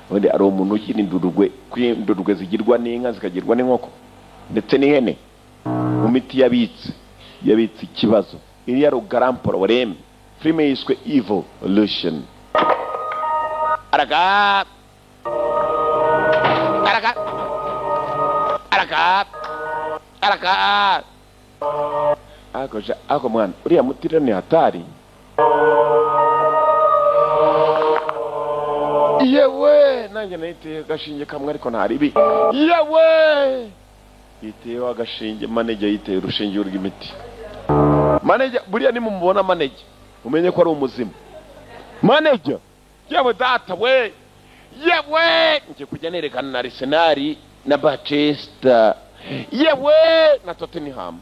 Ubundi ari umuntu ukirindurugwe kwindurugwe zigirwa n'inka zikagirwa n'inkoko ndetse n'ihene. Mu miti yabitse ikibazo. Iri yari ugaramporo wareme. Filime yiswe Evolution. Araga. Ako mwana uriya mutira ni hatari. Yewe nanjye nayiteye agashinge kamwe ariko ntaribi. Yewe yiteye agashinge, manager yiteye urushinge rw'imiti. Manager buriya nimumubona manager umenye ko ari umuzima. Manager yewe data we, yewe nje kujya nerekana na Arsenal na Manchester, yewe na Tottenham.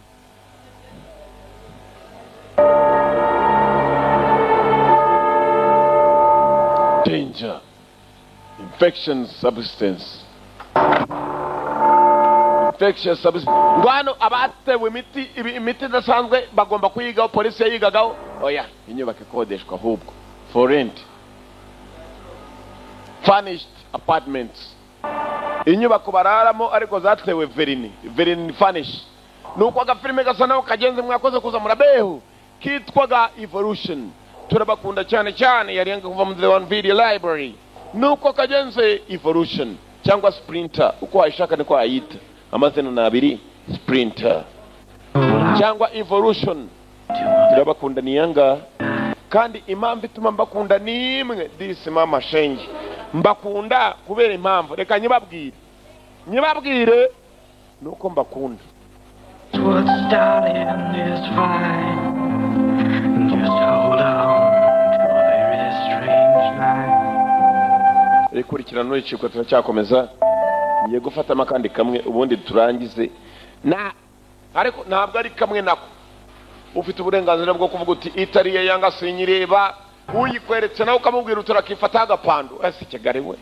Danger. Infection substance. Ngwano abatewe imiti idasanzwe bagomba kuyigaho, polisi yayigagaho. Oya inyubako ikodeshwa ahubwo for rent. Furnished apartments. Inyubako bararamo ariko zatewe verini furnish. Nuko agafilime gasa naho kagenze mwakoze kuza murabeho kitwaga Evolution. Turabakunda cyane cyane yari yanga kuva mu The One Video Library. Nuko kagenze Evolution cyangwa Sprinter uko wayishaka niko ayita. Amazina na abiri Sprinter cyangwa Evolution. Turabakunda niyanga kandi impamvu ituma mbakunda ni imwe. This mama shenge mbakunda kubera impamvu, reka nyibabwire nuko mbakunda. What started is fine. Just hold on to a very strange night. Rekurikirana n'iciko turacyakomeza. Ngiye gufata amakandi kamwe ubundi turangize. Ariko ntabwo ari kamwe nako. Ufite uburenganzira bwo kuvuga uti itariye yanga sinyireba. Uyikweretse nawe ukamubwira uturakifata agapando. Ese Kigali we.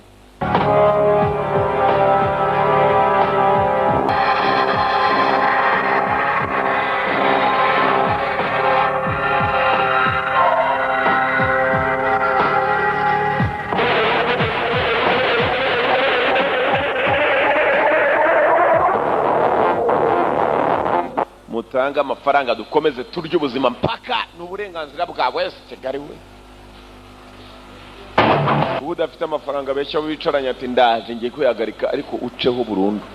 Mutanga amafaranga dukomeze turya ubuzima mpaka n'uburenganzira bwawe. Ese Kigali we. Udafite amafaranga besha wicaranya ati ndaje ngiye kwihagarika ariko uceho burundu.